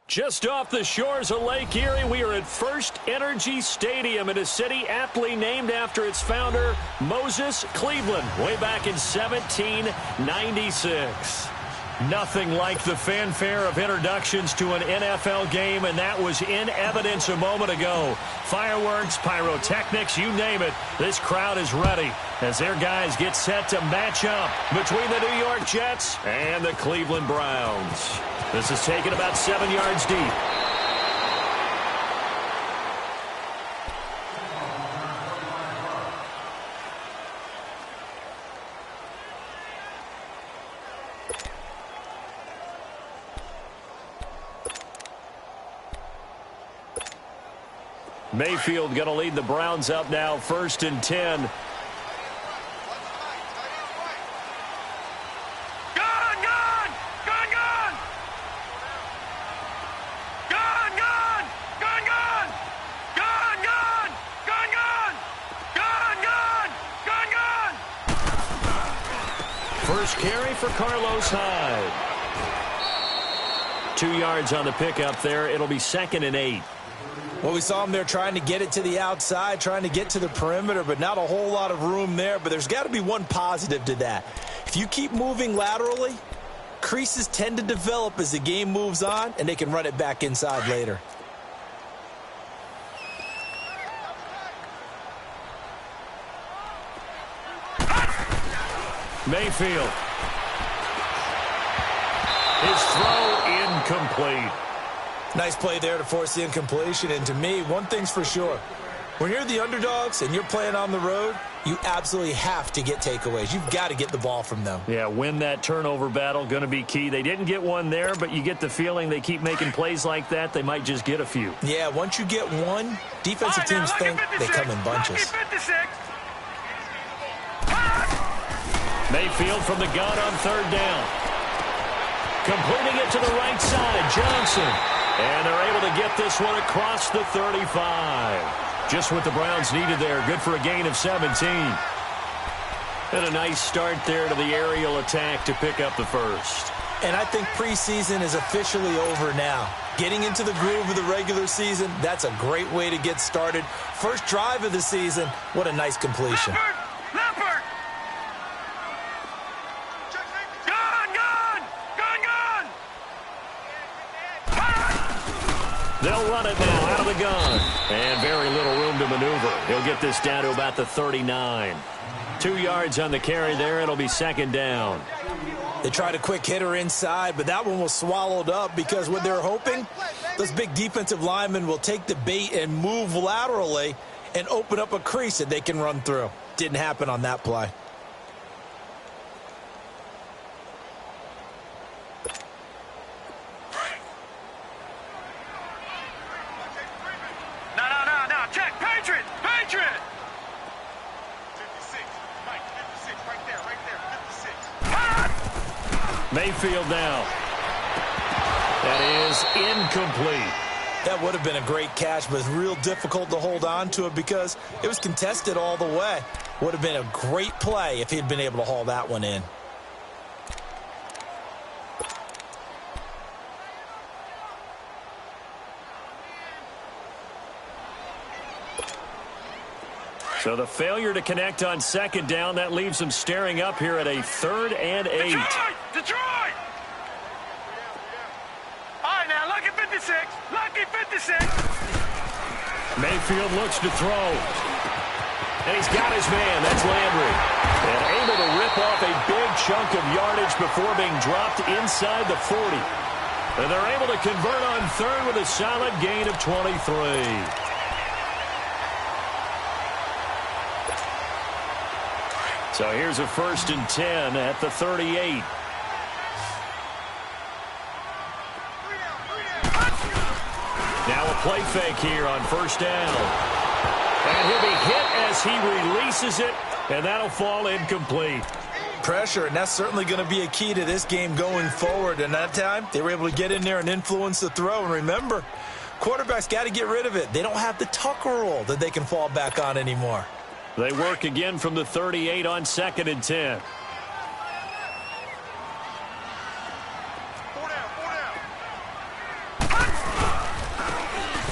Just off the shores of Lake Erie, we are at First Energy Stadium in a city aptly named after its founder, Moses Cleveland, way back in 1796. Nothing like the fanfare of introductions to an NFL game, and that was in evidence a moment ago. Fireworks, pyrotechnics, you name it, this crowd is ready as their guys get set to match up between the New York Jets and the Cleveland Browns. This is taken about 7 yards deep. Mayfield going to lead the Browns up now, 1st and 10. First carry for Carlos Hyde. 2 yards on the pickup there. It'll be 2nd and 8. Well, we saw him there trying to get it to the outside, trying to get to the perimeter, but not a whole lot of room there. But there's got to be one positive to that. If you keep moving laterally, creases tend to develop as the game moves on, and they can run it back inside later. Mayfield. His throw incomplete. Nice play there to force the incompletion. And to me, one thing's for sure. When you're the underdogs and you're playing on the road, you absolutely have to get takeaways. You've got to get the ball from them. Yeah, win that turnover battle, going to be key. They didn't get one there, but you get the feeling they keep making plays like that, they might just get a few. Yeah, once you get one, defensive teams think they come in bunches. Mayfield from the gun on 3rd down. Completing it to the right side, Johnson. And they're able to get this one across the 35. Just what the Browns needed there. Good for a gain of 17. And a nice start there to the aerial attack to pick up the first. And I think preseason is officially over now. Getting into the groove of the regular season, that's a great way to get started. First drive of the season, what a nice completion. They'll run it now out of the gun. And very little room to maneuver. He'll get this down to about the 39. 2 yards on the carry there. It'll be 2nd down. They tried a quick hitter inside, but that one was swallowed up because what they're hoping, those big defensive linemen will take the bait and move laterally and open up a crease that they can run through. Didn't happen on that play. Mayfield now. That is incomplete. That would have been a great catch, but it's real difficult to hold on to it because it was contested all the way. Would have been a great play if he had been able to haul that one in. So the failure to connect on 2nd down, that leaves them staring up here at a 3rd and 8. Detroit! All right, now, lucky 56. Lucky 56. Mayfield looks to throw. And he's got his man. That's Landry. And able to rip off a big chunk of yardage before being dropped inside the 40. And they're able to convert on 3rd with a solid gain of 23. So here's a 1st and 10 at the 38. Now a play fake here on 1st down. And he'll be hit as he releases it, and that'll fall incomplete. Pressure, and that's certainly going to be a key to this game going forward. And that time, they were able to get in there and influence the throw. And remember, quarterbacks got to get rid of it. They don't have the Tucker rule that they can fall back on anymore. They work again from the 38 on 2nd and 10.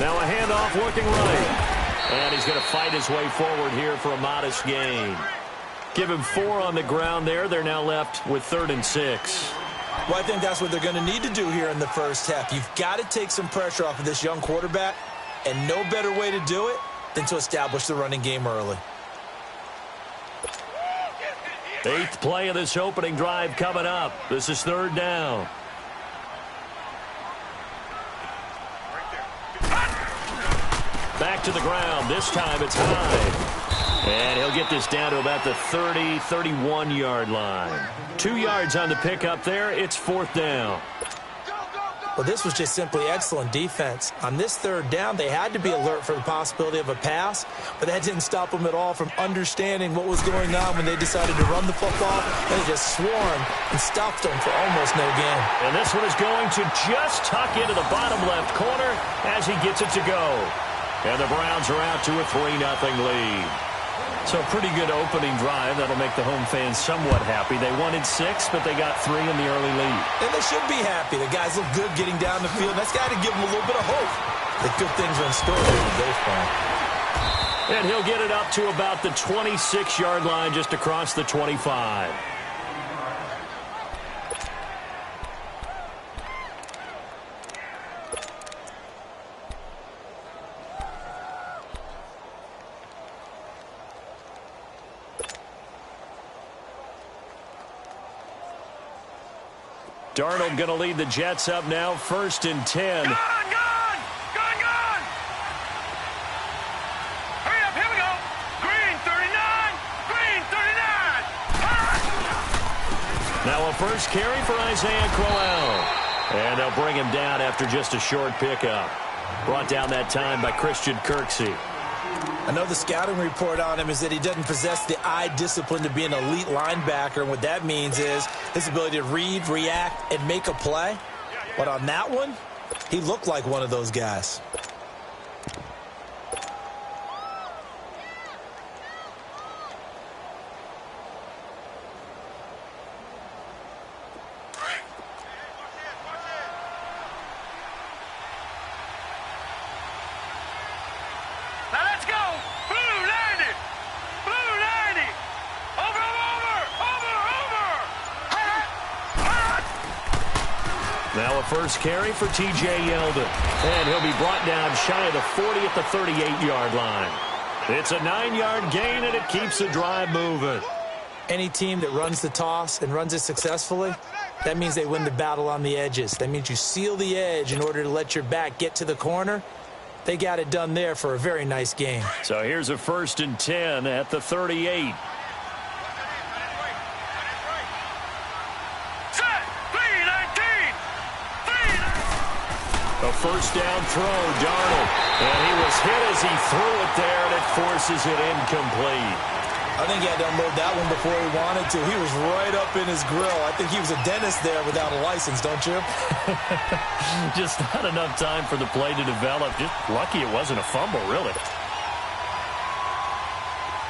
Now a handoff looking right. And he's going to fight his way forward here for a modest gain. Give him 4 on the ground there. They're now left with 3rd and 6. Well, I think that's what they're going to need to do here in the first half. You've got to take some pressure off of this young quarterback, and no better way to do it than to establish the running game early. 8th play of this opening drive coming up. This is 3rd down. Back to the ground. This time it's high. And he'll get this down to about the 30, 31-yard line. 2 yards on the pickup there. It's 4th down. Well, this was just simply excellent defense. On this 3rd down, they had to be alert for the possibility of a pass, but that didn't stop them at all from understanding what was going on when they decided to run the football. They just swarmed and stuffed them for almost no gain. And this one is going to just tuck into the bottom left corner as he gets it to go. And the Browns are out to a 3-0 lead. So a pretty good opening drive. That'll make the home fans somewhat happy. They wanted 6, but they got 3 in the early lead. And they should be happy. The guys look good getting down the field. That's got to give them a little bit of hope that good things are in store here in baseball. And he'll get it up to about the 26-yard line, just across the 25. Darnold going to lead the Jets up now, 1st and 10. Gone! Hurry up, here we go. Green 39, green 39. Now a first carry for Isaiah Crowell. And they'll bring him down after just a short pickup. Brought down that time by Christian Kirksey. I know the scouting report on him is that he doesn't possess the eye discipline to be an elite linebacker, and what that means is his ability to read, react, and make a play. But on that one, he looked like one of those guys. Now a first carry for T.J. Yeldon. And he'll be brought down shy of the 40 at the 38-yard line. It's a 9-yard gain, and it keeps the drive moving. Any team that runs the toss and runs it successfully, that means they win the battle on the edges. That means you seal the edge in order to let your back get to the corner. They got it done there for a very nice game. So here's a 1st and 10 at the 38. A first down throw, Darnold. And he was hit as he threw it there, and it forces it incomplete. I think he had to unload that one before he wanted to. He was right up in his grill. I think he was a dentist there without a license, don't you? Just not enough time for the play to develop. Just lucky it wasn't a fumble, really.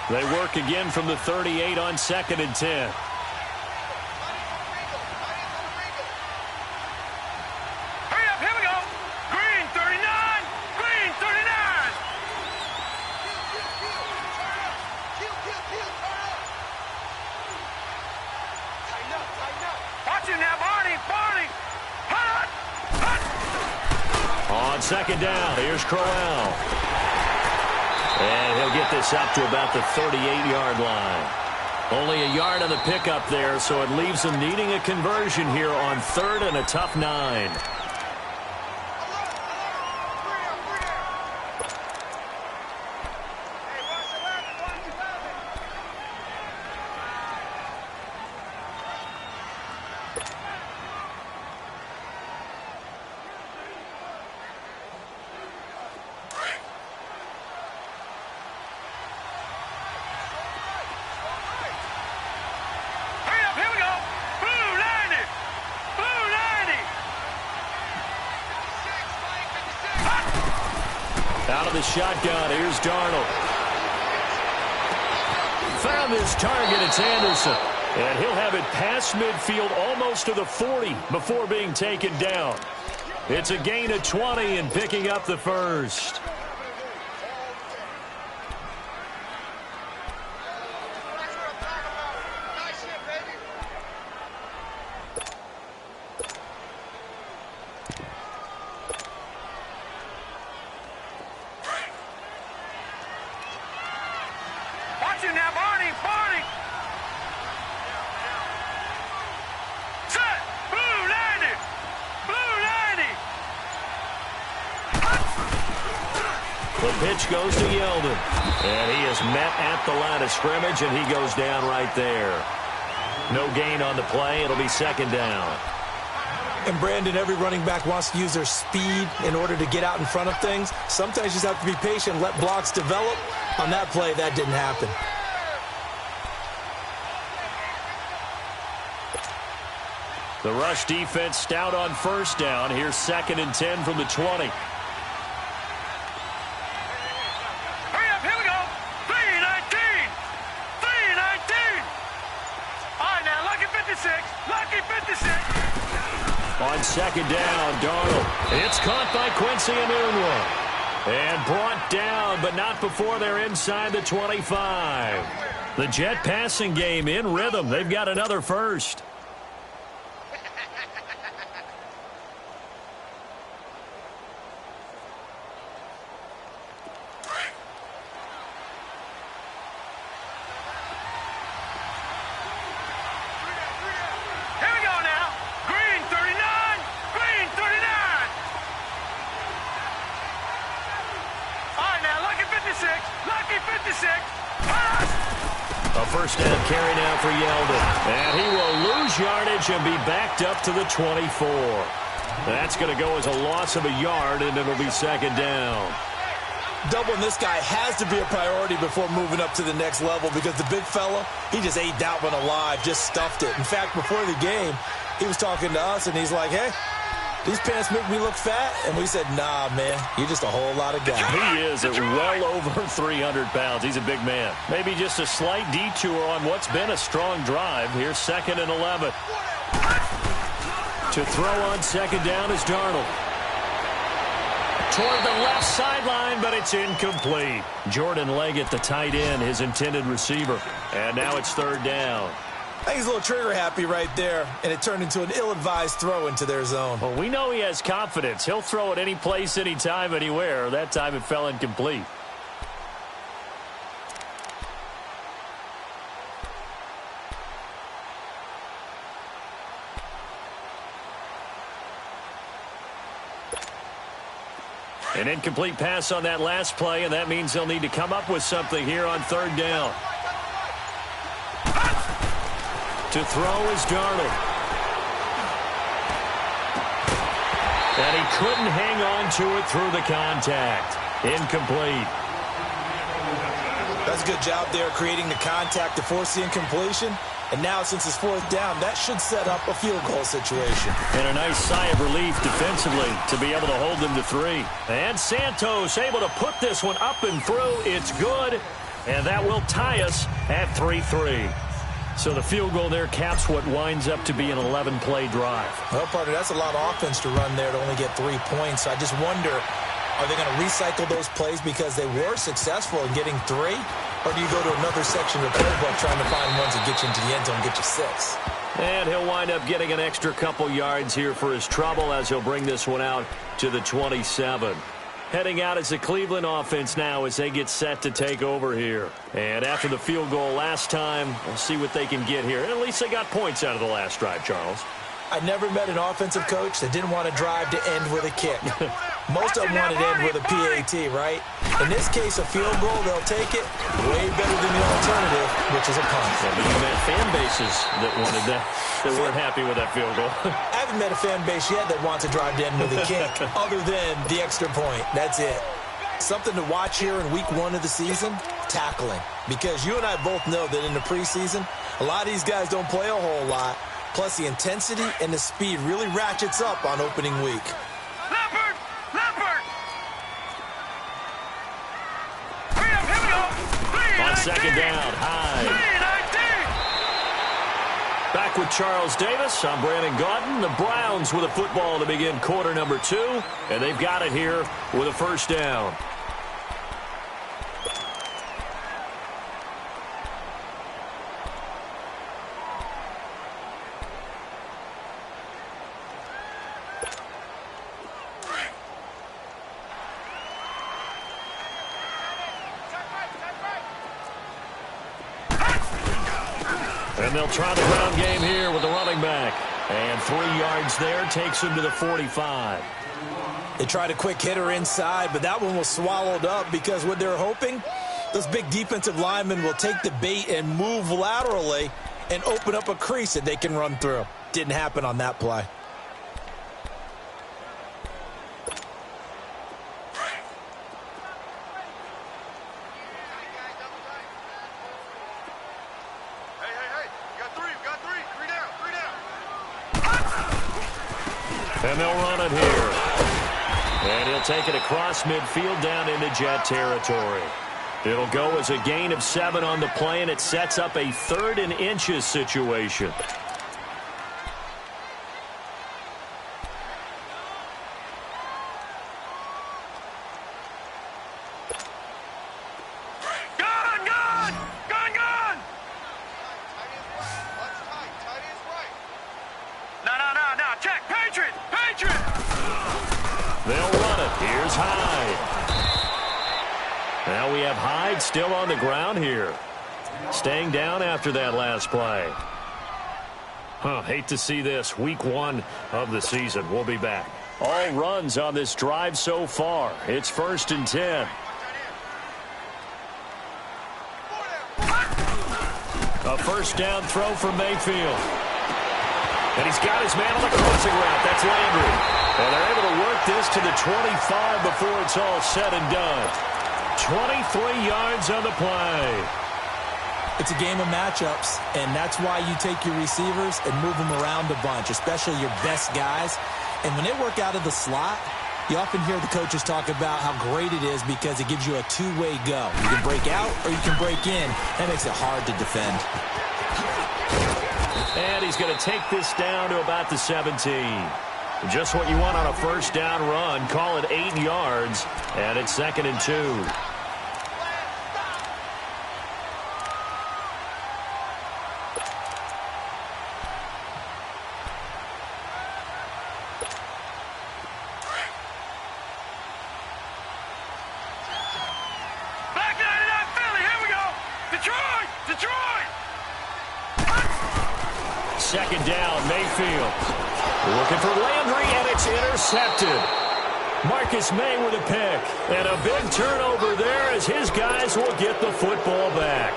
They work again from the 38 on 2nd and 10. On 2nd down, here's Crowell. And he'll get this up to about the 38-yard line. Only a yard on the pickup there, so it leaves them needing a conversion here on 3rd and a tough 9. Out of the shotgun, here's Darnold. Found his target, it's Anderson. And he'll have it past midfield, almost to the 40, before being taken down. It's a gain of 20 and picking up the first. Watch it now, Barney. Barney. Set. Blue 90. Blue 90. The pitch goes to Yeldon. And he is met at the line of scrimmage, and he goes down right there. No gain on the play. It'll be second down. And, Brandon, every running back wants to use their speed in order to get out in front of things. Sometimes you just have to be patient and let blocks develop. On that play, that didn't happen. The rush defense stout on first down. Here's 2nd and 10 from the 20. Hurry up, here we go. 319. 319. All right, now, lucky 56. Lucky 56. On second down, Darnold. It's caught by Quincy Enunwa. And brought down, but not before they're inside the 25. The Jet passing game in rhythm. They've got another first. Here we go now. Green 39. Green 39. All right, now, lucky 56. Lucky 56. Pass. A first down carry now for Yeldon. And he will lose yardage and be backed up to the 24. That's going to go as a loss of a yard, and it'll be second down. Doubling this guy has to be a priority before moving up to the next level because the big fella, he just ate that one alive, just stuffed it. In fact, before the game, he was talking to us, and he's like, hey, these pants make me look fat. And we said, nah, man, you're just a whole lot of guy. He is at well over 300 pounds. He's a big man. Maybe just a slight detour on what's been a strong drive. Here's 2nd and 11. To throw on second down is Darnold. Toward the left sideline, but it's incomplete. Jordan Leggett, the tight end, his intended receiver. And now it's third down. I think he's a little trigger happy right there, and it turned into an ill-advised throw into their zone. Well, we know he has confidence. He'll throw it any place, anytime, anywhere. That time it fell incomplete. An incomplete pass on that last play, and that means they'll need to come up with something here on third down. To throw is Darnold. And he couldn't hang on to it through the contact. Incomplete. That's a good job there creating the contact to force the incompletion. And now, since it's fourth down, that should set up a field goal situation. And a nice sigh of relief defensively to be able to hold them to 3. And Santos able to put this one up and through. It's good. And that will tie us at 3-3. So the field goal there caps what winds up to be an 11-play drive. Well, partner, that's a lot of offense to run there to only get 3 points. I just wonder, are they going to recycle those plays because they were successful in getting 3? Or do you go to another section of the playbook trying to find ones that get you into the end zone and get you 6? And he'll wind up getting an extra couple yards here for his trouble as he'll bring this one out to the 27. Heading out as the Cleveland offense now as they get set to take over here. And after the field goal last time, we'll see what they can get here. And at least they got points out of the last drive, Charles. I never met an offensive coach that didn't want to drive to end with a kick. Most of them want to end with a PAT, right? In this case, a field goal, they'll take it way better than the alternative, which is a punt. Yeah, but you met fan bases that wanted that, that weren't happy with that field goal. I haven't met a fan base yet that wants to drive to end with a kick, other than the extra point. That's it. Something to watch here in week 1 of the season, tackling. Because you and I both know that in the preseason, a lot of these guys don't play a whole lot. Plus, the intensity and the speed really ratchets up on opening week. Leopard! Leopard! Hurry up, here we go! On second down, Hyde. 319! Back back with Charles Davis. I'm Brandon Gaudin. The Browns with a football to begin quarter number 2, and they've got it here with a first down. And they'll try the ground game here with the running back. And 3 yards there takes him to the 45. They tried a quick hitter inside, but that one was swallowed up because what they're hoping, those big defensive linemen will take the bait and move laterally and open up a crease that they can run through. Didn't happen on that play. And they'll run it here. And he'll take it across midfield down into Jet territory. It'll go as a gain of 7 on the play, and it sets up a 3rd and inches situation. Now we have Hyde still on the ground here. Staying down after that last play. Hate to see this. Week 1 of the season. We'll be back. All runs on this drive so far. It's 1st and 10. A first down throw for Mayfield. And he's got his man on the crossing route. That's Landry. And they're able to work this to the 25 before it's all said and done. 23 yards on the play. It's a game of matchups, and that's why you take your receivers and move them around a bunch, especially your best guys. And when they work out of the slot, you often hear the coaches talk about how great it is because it gives you a two-way go. You can break out or you can break in. That makes it hard to defend. And he's going to take this down to about the 17. Just what you want on a first down run. Call it 8 yards, and it's 2nd and 2. Second down, Mayfield. Looking for Landry, and it's intercepted. Marcus May with a pick. And a big turnover there as his guys will get the football back.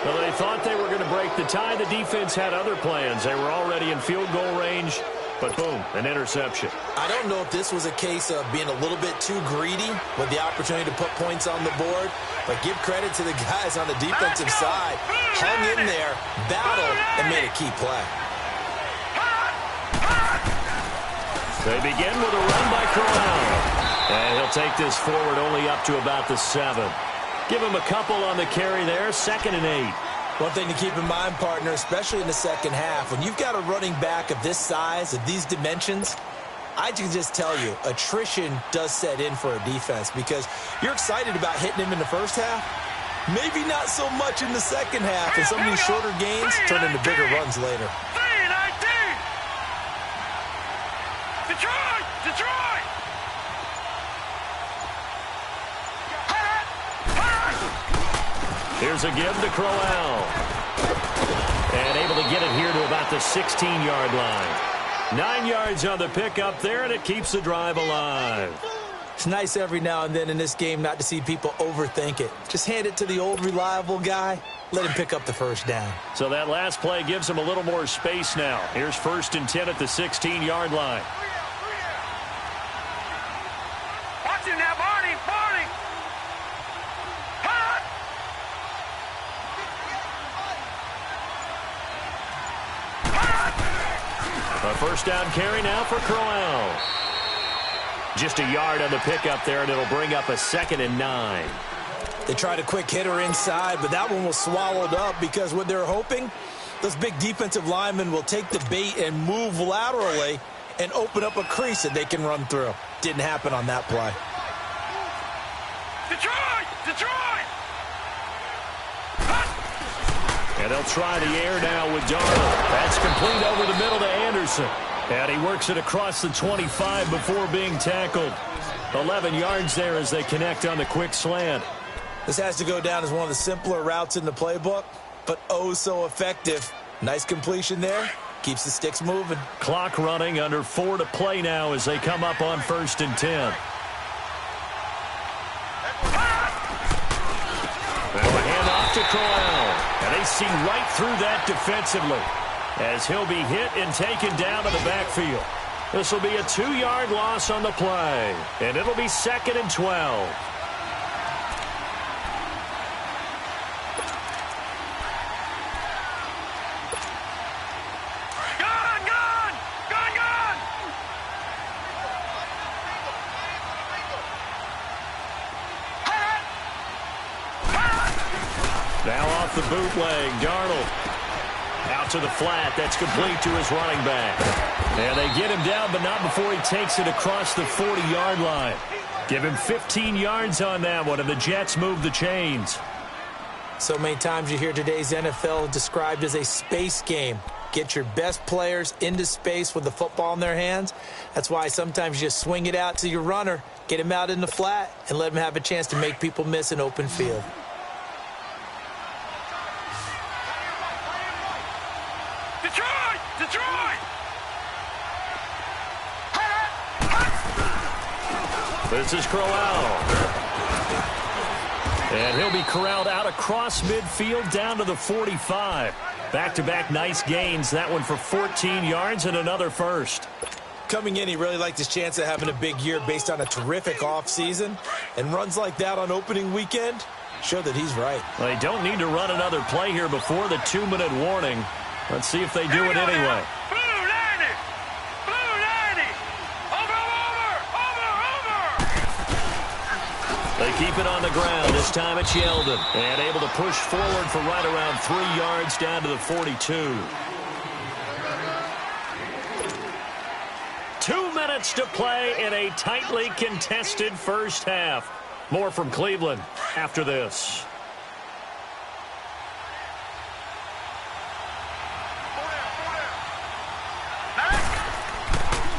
Well, they thought they were going to break the tie. The defense had other plans. They were already in field goal range. But boom, an interception. I don't know if this was a case of being a little bit too greedy with the opportunity to put points on the board, but give credit to the guys on the defensive side. Hung in there, battled, and made a key play. They begin with a run by Crowell. And he'll take this forward only up to about the 7. Give him a couple on the carry there, 2nd and 8. One thing to keep in mind, partner, especially in the second half, when you've got a running back of this size, of these dimensions, I can just tell you, attrition does set in for a defense because you're excited about hitting him in the first half. Maybe not so much in the second half, and some of these shorter gains turn into bigger runs later. Detroit! Here's a give to Crowell. And able to get it here to about the 16-yard line. 9 yards on the pickup there, and it keeps the drive alive. It's nice every now and then in this game not to see people overthink it. Just hand it to the old reliable guy. Let him pick up the first down. So that last play gives him a little more space now. Here's 1st and 10 at the 16-yard line. Watch him now, Barney! A first down carry now for Crowell. Just a yard on the pickup there, and it'll bring up a 2nd and 9. They tried a quick hitter inside, but that one was swallowed up because what they're hoping, Those big defensive linemen will take the bait and move laterally and open up a crease that they can run through. Didn't happen on that play. Detroit! Detroit! And they'll try the air now with Darnold. That's complete over the middle to Anderson. And he works it across the 25 before being tackled. 11 yards there as they connect on the quick slant. This has to go down as one of the simpler routes in the playbook, but oh so effective. Nice completion there. Keeps the sticks moving. Clock running, under 4 to play now as they come up on 1st and 10. Now a handoff to Corral. And they see right through that defensively as he'll be hit and taken down to the backfield. This will be a 2-yard loss on the play, and it'll be 2nd and 12. Now off the bootleg, Darnold. Out to the flat. That's complete to his running back. And they get him down, but not before he takes it across the 40-yard line. Give him 15 yards on that one, and the Jets move the chains. So many times you hear today's NFL described as a space game. Get your best players into space with the football in their hands. That's why sometimes you just swing it out to your runner, get him out in the flat, and let him have a chance to make people miss an open field. Detroit! Detroit! This is Corral. And he'll be corralled out across midfield down to the 45. Back-to-back nice gains. That one for 14 yards and another first. Coming in, he really liked his chance of having a big year based on a terrific offseason. And runs like that on opening weekend show that he's right. Well, they don't need to run another play here before the 2-minute warning. Let's see if they do it anyway. Blue 90! Blue 90! Over! They keep it on the ground. This time it's Yeldon. And able to push forward for right around 3 yards down to the 42. 2 minutes to play in a tightly contested first half. More from Cleveland after this.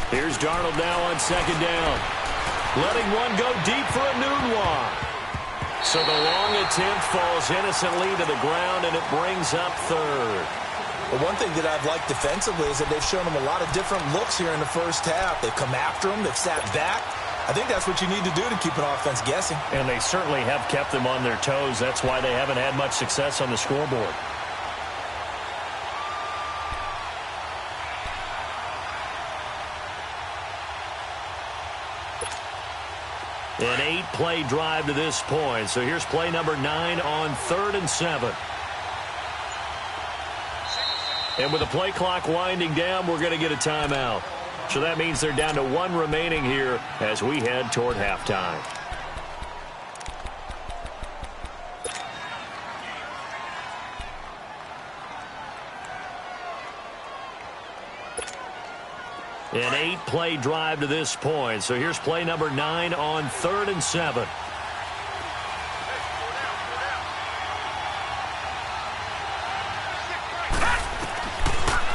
Here's Darnold now on 2nd down. Letting one go deep for a Nunwa. So the long attempt falls innocently to the ground, and it brings up 3rd. But one thing that I've liked defensively is that they've shown him a lot of different looks here in the first half. They've come after him. They've sat back. I think that's what you need to do to keep an offense guessing. And they certainly have kept them on their toes. That's why they haven't had much success on the scoreboard. An 8-play drive to this point. So here's play number 9 on 3rd and 7. And with the play clock winding down, we're going to get a timeout. So that means they're down to 1 remaining here as we head toward halftime. An 8-play drive to this point. So here's play number 9 on 3rd and 7.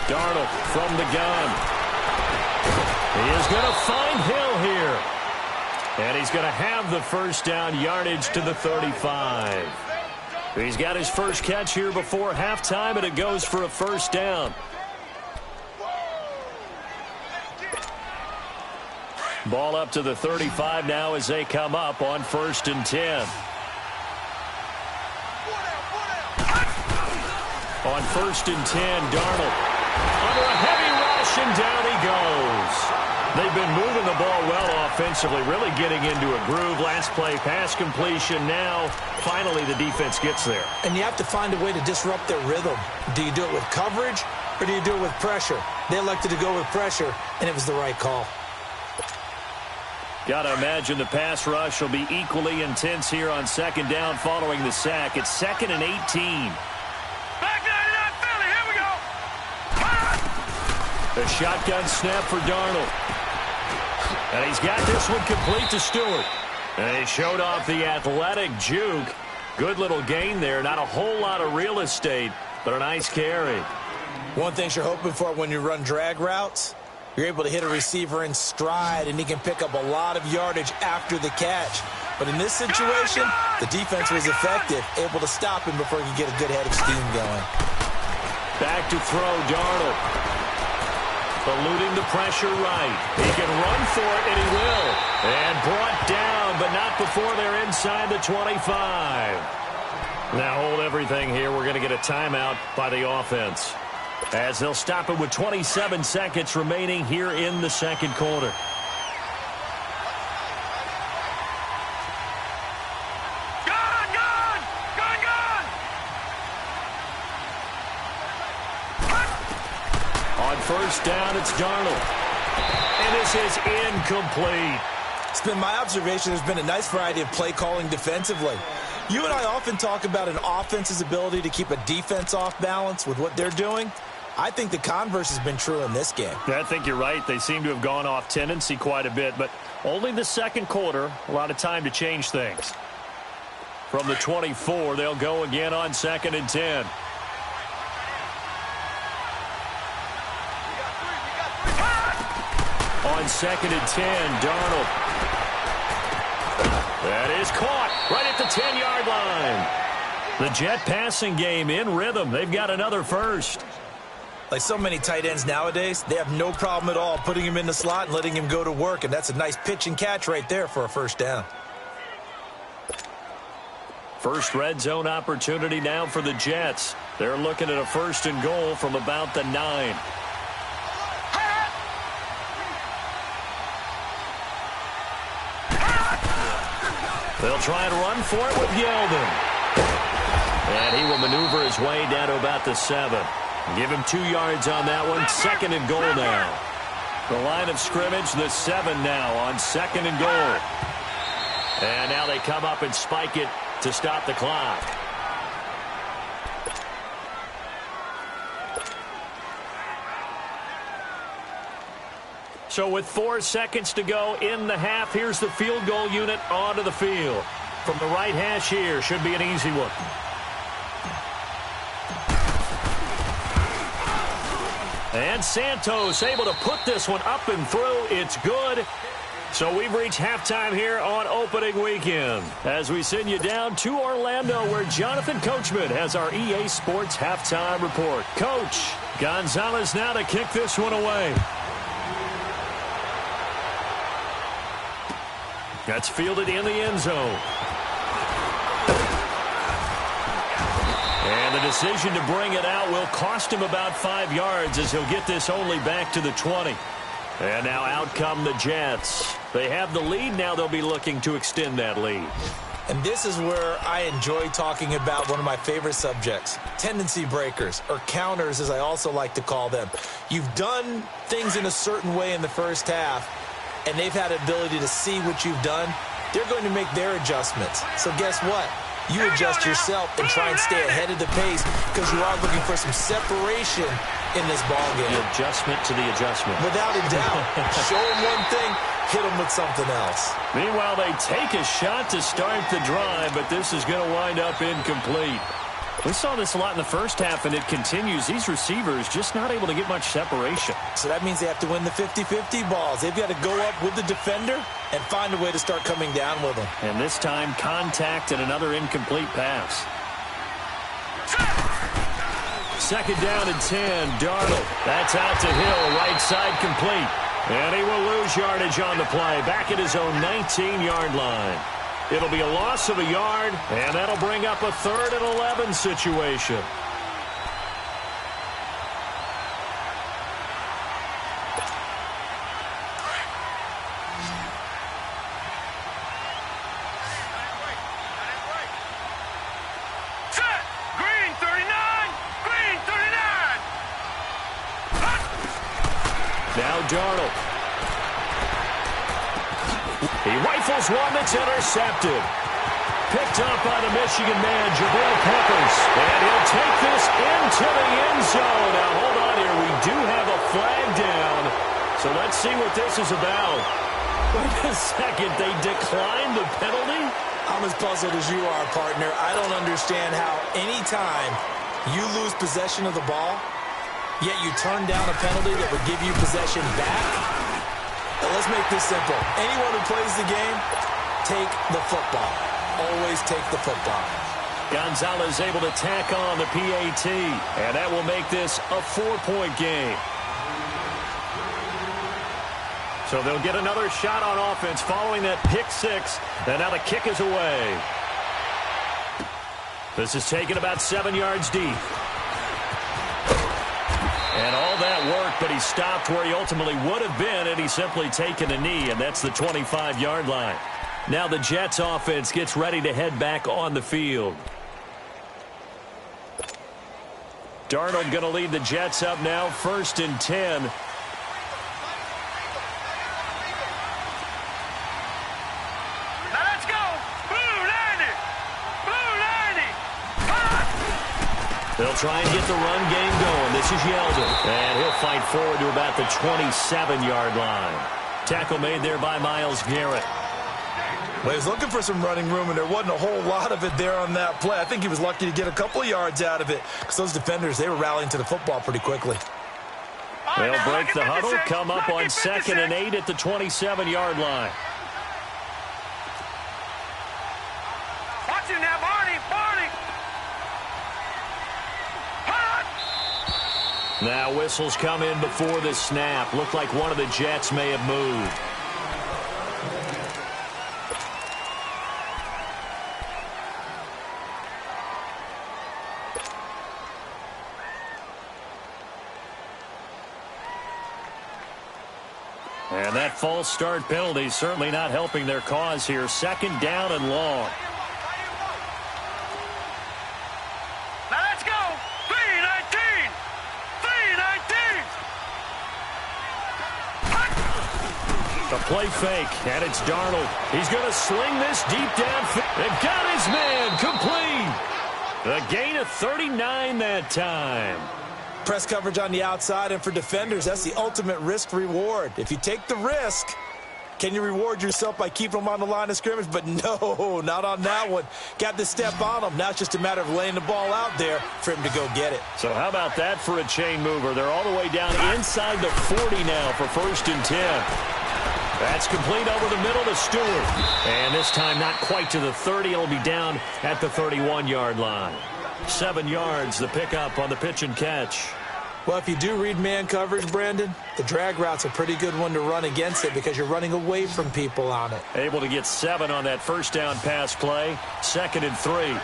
Darnold from the gun. He is going to find Hill here. And he's going to have the first down, yardage to the 35. He's got his first catch here before halftime, and it goes for a first down. Ball up to the 35 now as they come up on 1st and 10. On 1st and 10, Darnold under a heavy rush, and down he goes. They've been moving the ball well offensively, really getting into a groove. Last play, pass completion. Now, finally, the defense gets there. And you have to find a way to disrupt their rhythm. Do you do it with coverage, or do you do it with pressure? They elected to go with pressure, and it was the right call. Got to imagine the pass rush will be equally intense here on 2nd down following the sack. It's 2nd and 18. Back 99 Philly, here we go. A shotgun snap for Darnold. And he's got this one complete to Stewart. And he showed off the athletic juke. Good little gain there. Not a whole lot of real estate, but a nice carry. One thing you're hoping for when you run drag routes, you're able to hit a receiver in stride, and he can pick up a lot of yardage after the catch. But in this situation, the defense was effective, able to stop him before he could get a good head of steam going. Back to throw, Darnold. Eluding the pressure right. He can run for it, and he will. And brought down, but not before they're inside the 25. Now hold everything here. We're going to get a timeout by the offense, as they'll stop it with 27 seconds remaining here in the second quarter. On first down, it's Darnold. And this is incomplete. It's been my observation there's been a nice variety of play calling defensively. You and I often talk about an offense's ability to keep a defense off balance with what they're doing. I think the converse has been true in this game. I think you're right. They seem to have gone off tendency quite a bit, but only the second quarter, a lot of time to change things. From the 24, they'll go again on 2nd and 10. On 2nd and 10, Darnold. That is caught right at the 10-yard line. The Jet passing game in rhythm. They've got another first. Like so many tight ends nowadays, they have no problem at all putting him in the slot and letting him go to work, and that's a nice pitch and catch right there for a first down. First red zone opportunity now for the Jets. They're looking at a 1st and goal from about the 9. They'll try and run for it with Yeldon. And he will maneuver his way down to about the 7. Give him 2 yards on that one. 2nd and goal now. The line of scrimmage, the 7 now on 2nd and goal. And now they come up and spike it to stop the clock. So with 4 seconds to go in the half, here's the field goal unit onto the field. From the right hash here, should be an easy one. And Santos able to put this one up and through. It's good. So we've reached halftime here on opening weekend, as we send you down to Orlando, where Jonathan Coachman has our EA Sports halftime report. Coach, Gonzalez now to kick this one away. That's fielded in the end zone. And the decision to bring it out will cost him about 5 yards, as he'll get this only back to the 20. And now out come the Jets. They have the lead. Now they'll be looking to extend that lead. And this is where I enjoy talking about one of my favorite subjects, tendency breakers, or counters as I also like to call them. You've done things in a certain way in the first half, and they've had an ability to see what you've done. They're going to make their adjustments. So guess what? You adjust yourself and try and stay ahead of the pace, because you are looking for some separation in this ballgame. The adjustment to the adjustment. Without a doubt. Show them one thing, hit them with something else. Meanwhile, they take a shot to start the drive, but this is going to wind up incomplete. We saw this a lot in the first half, and it continues. These receivers just not able to get much separation. So that means they have to win the 50-50 balls. They've got to go up with the defender and find a way to start coming down with them. And this time, contact and another incomplete pass. 2nd down and 10, Darnold. That's out to Hill, right side complete. And he will lose yardage on the play, back at his own 19-yard line. It'll be a loss of a yard, and that'll bring up a 3rd and 11 situation. Set! Green 39! Green 39! Now Darnold. He rifles one that's intercepted. picked up by the Michigan man, Jabril Peppers. And he'll take this into the end zone. Now, hold on here. We do have a flag down. So let's see what this is about. Wait a second. They declined the penalty? I'm as puzzled as you are, partner. I don't understand how any time you lose possession of the ball, yet you turn down a penalty that would give you possession back. Now, let's make this simple. Anyone who plays the game, take the football. Always take the football. Gonzalez able to tack on the PAT, and that will make this a 4-point game. So they'll get another shot on offense following that pick six, and now the kick is away. This is taken about 7 yards deep. And all that work, but he stopped where he ultimately would have been had he simply taken a knee, and that's the 25-yard line. Now the Jets offense gets ready to head back on the field. Darnold going to lead the Jets up now, 1st and 10. Now let's go. Blue 90. Blue 90. They'll try and get the run game going. This is Yeldon. And he'll fight forward to about the 27-yard line. Tackle made there by Myles Garrett. Well, he was looking for some running room, and there wasn't a whole lot of it there on that play. I think he was lucky to get a couple of yards out of it because those defenders, they were rallying to the football pretty quickly. They'll break the huddle, come up on 2nd and 8 at the 27-yard line. Watch him now, Barney. Barney. Hot. Now whistles come in before the snap. Looked like one of the Jets may have moved. And that false start penalty certainly not helping their cause here. 2nd down and long. Now let's go. 319. 319. The play fake, and it's Darnold. He's going to sling this deep downfield. And got his man complete. The gain of 39 that time. Press coverage on the outside, and for defenders, that's the ultimate risk-reward. If you take the risk, can you reward yourself by keeping them on the line of scrimmage? But no, not on that one. Got the step on them. Now it's just a matter of laying the ball out there for him to go get it. So how about that for a chain mover? They're all the way down inside the 40 now for 1st and 10. That's complete over the middle to Stewart. And this time not quite to the 30. It'll be down at the 31-yard line. 7 yards, the pickup on the pitch and catch. Well, if you do read man coverage, Brandon, the drag route's a pretty good one to run against it because you're running away from people on it. Able to get 7 on that 1st down pass play. 2nd and 3.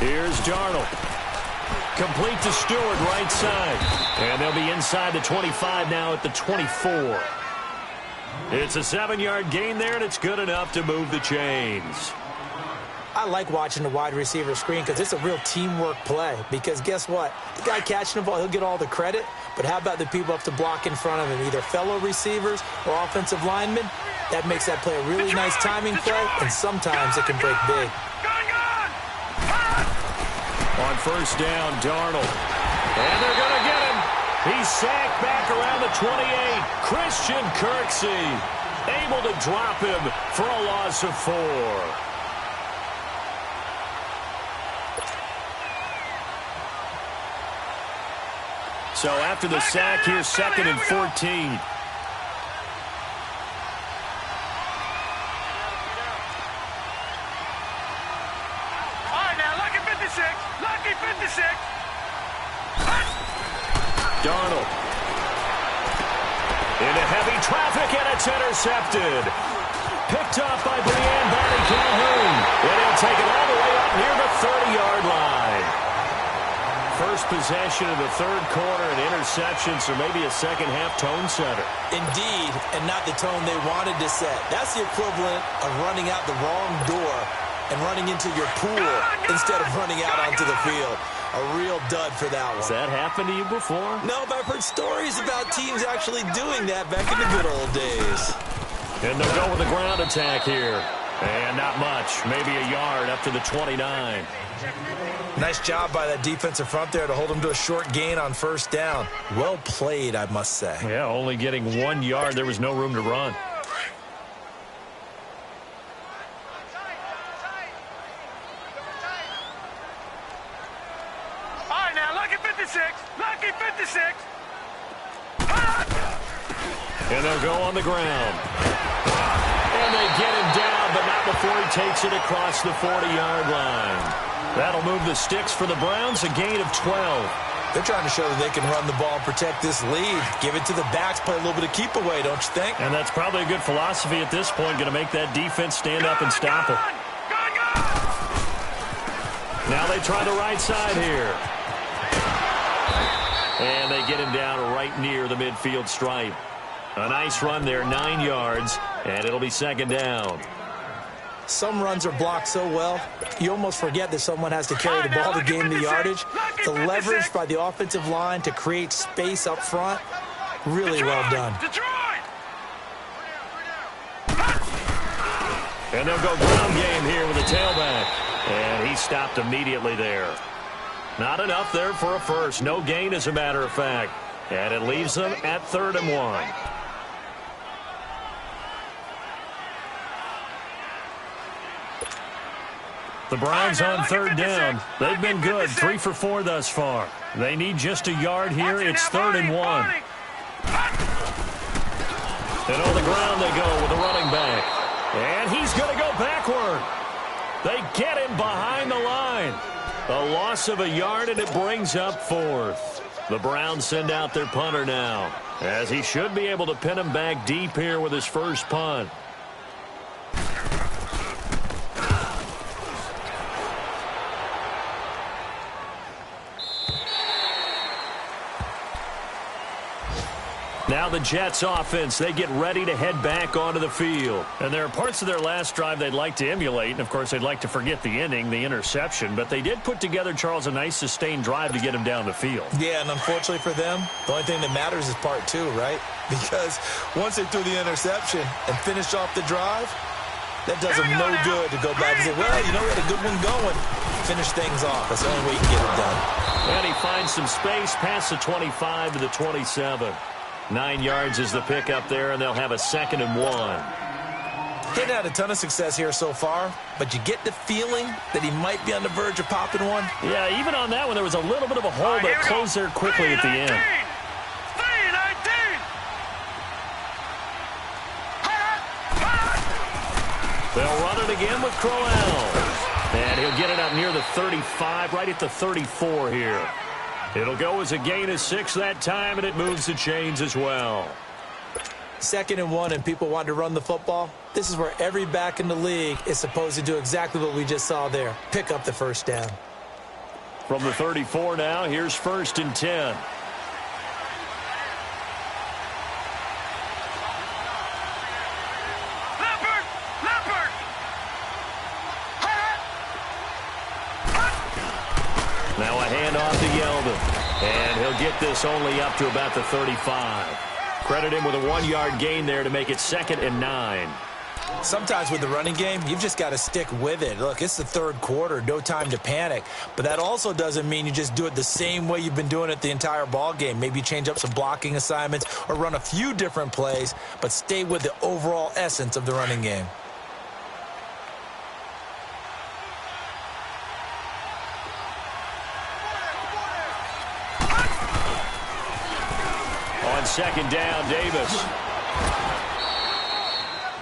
Here's Darnold. Complete to Stewart, right side. And they'll be inside the 25 now at the 24. It's a 7-yard gain there, and it's good enough to move the chains. I like watching the wide receiver screen because it's a real teamwork play. Because guess what? The guy catching the ball, he'll get all the credit. But how about the people up to block in front of him? Either fellow receivers or offensive linemen. That makes that play a really nice timing play, and sometimes it can break big. On 1st down, Darnold. And they're going to get him. He's sacked back around the 28. Christian Kirksey able to drop him for a loss of 4. So after the sack, here's 2nd and 14. All right, now, lucky 56. Lucky 56. Darnold. Into heavy traffic, and it's intercepted. Picked off by Brianne Barney Calhoun. And he'll take it all the way up near the 30-yard line. First possession of the 3rd quarter, and interception, so maybe a second-half tone setter. Indeed, and not the tone they wanted to set. That's the equivalent of running out the wrong door and running into your pool instead of running out onto the field. A real dud for that one. Has that happened to you before? No, but I've heard stories about teams actually doing that back in the good old days. And they'll go with the ground attack here. And not much, maybe a yard up to the 29. Nice job by that defensive front there to hold him to a short gain on first down. Well played, I must say. Yeah, only getting 1 yard. There was no room to run. All right, now, lucky 56. Lucky 56. And they'll go on the ground. And they get him down, but not before he takes it across the 40-yard line. That'll move the sticks for the Browns, a gain of 12. They're trying to show that they can run the ball and protect this lead. Give it to the backs, play a little bit of keep away, don't you think? And that's probably a good philosophy at this point, going to make that defense stand up and stop it. Now they try the right side here. And they get him down right near the midfield stripe. A nice run there, 9 yards, and it'll be second down. Some runs are blocked so well, you almost forget that someone has to carry the ball to gain the yardage. The leverage by the offensive line to create space up front, really well done. And they'll go ground game here with the tailback. And he stopped immediately there. Not enough there for a first. No gain, as a matter of fact. And it leaves them at 3rd and 1. The Browns on 3rd down. They've been good, 3 for 4 thus far. They need just a yard here. It's 3rd and 1. And on the ground they go with the running back. And he's going to go backward. They get him behind the line. A loss of a yard, and it brings up 4th. The Browns send out their punter now, as he should be able to pin him back deep here with his first punt. Now the Jets offense, they get ready to head back onto the field. And there are parts of their last drive they'd like to emulate. And, of course, they'd like to forget the ending, the interception. But they did put together, Charles, a nice sustained drive to get him down the field. Yeah, and unfortunately for them, the only thing that matters is part 2, right? Because once they threw the interception and finished off the drive, that does them no good to go back and say, well, you know, we had a good one going. Finish things off. That's the only way you can get it done. And he finds some space past the 25 to the 27. 9 yards is the pickup there, and they'll have a 2nd and 1. He's had a ton of success here so far, but you get the feeling that he might be on the verge of popping one. Yeah, even on that one, there was a little bit of a hole, but closed there quickly at the end. 3-19. They'll run it again with Crowell. And he'll get it up near the 35, right at the 34 here. It'll go as a gain of 6 that time, and it moves the chains as well. 2nd and 1, and people want to run the football. This is where every back in the league is supposed to do exactly what we just saw there. Pick up the first down. From the 34 now, here's 1st and 10. Now a handoff to Yeldon. And he'll get this only up to about the 35. Credit him with a 1-yard gain there to make it 2nd and 9. Sometimes with the running game, you've just got to stick with it. Look, it's the 3rd quarter, no time to panic. But that also doesn't mean you just do it the same way you've been doing it the entire ball game. Maybe change up some blocking assignments or run a few different plays, but stay with the overall essence of the running game. On 2nd down, Davis.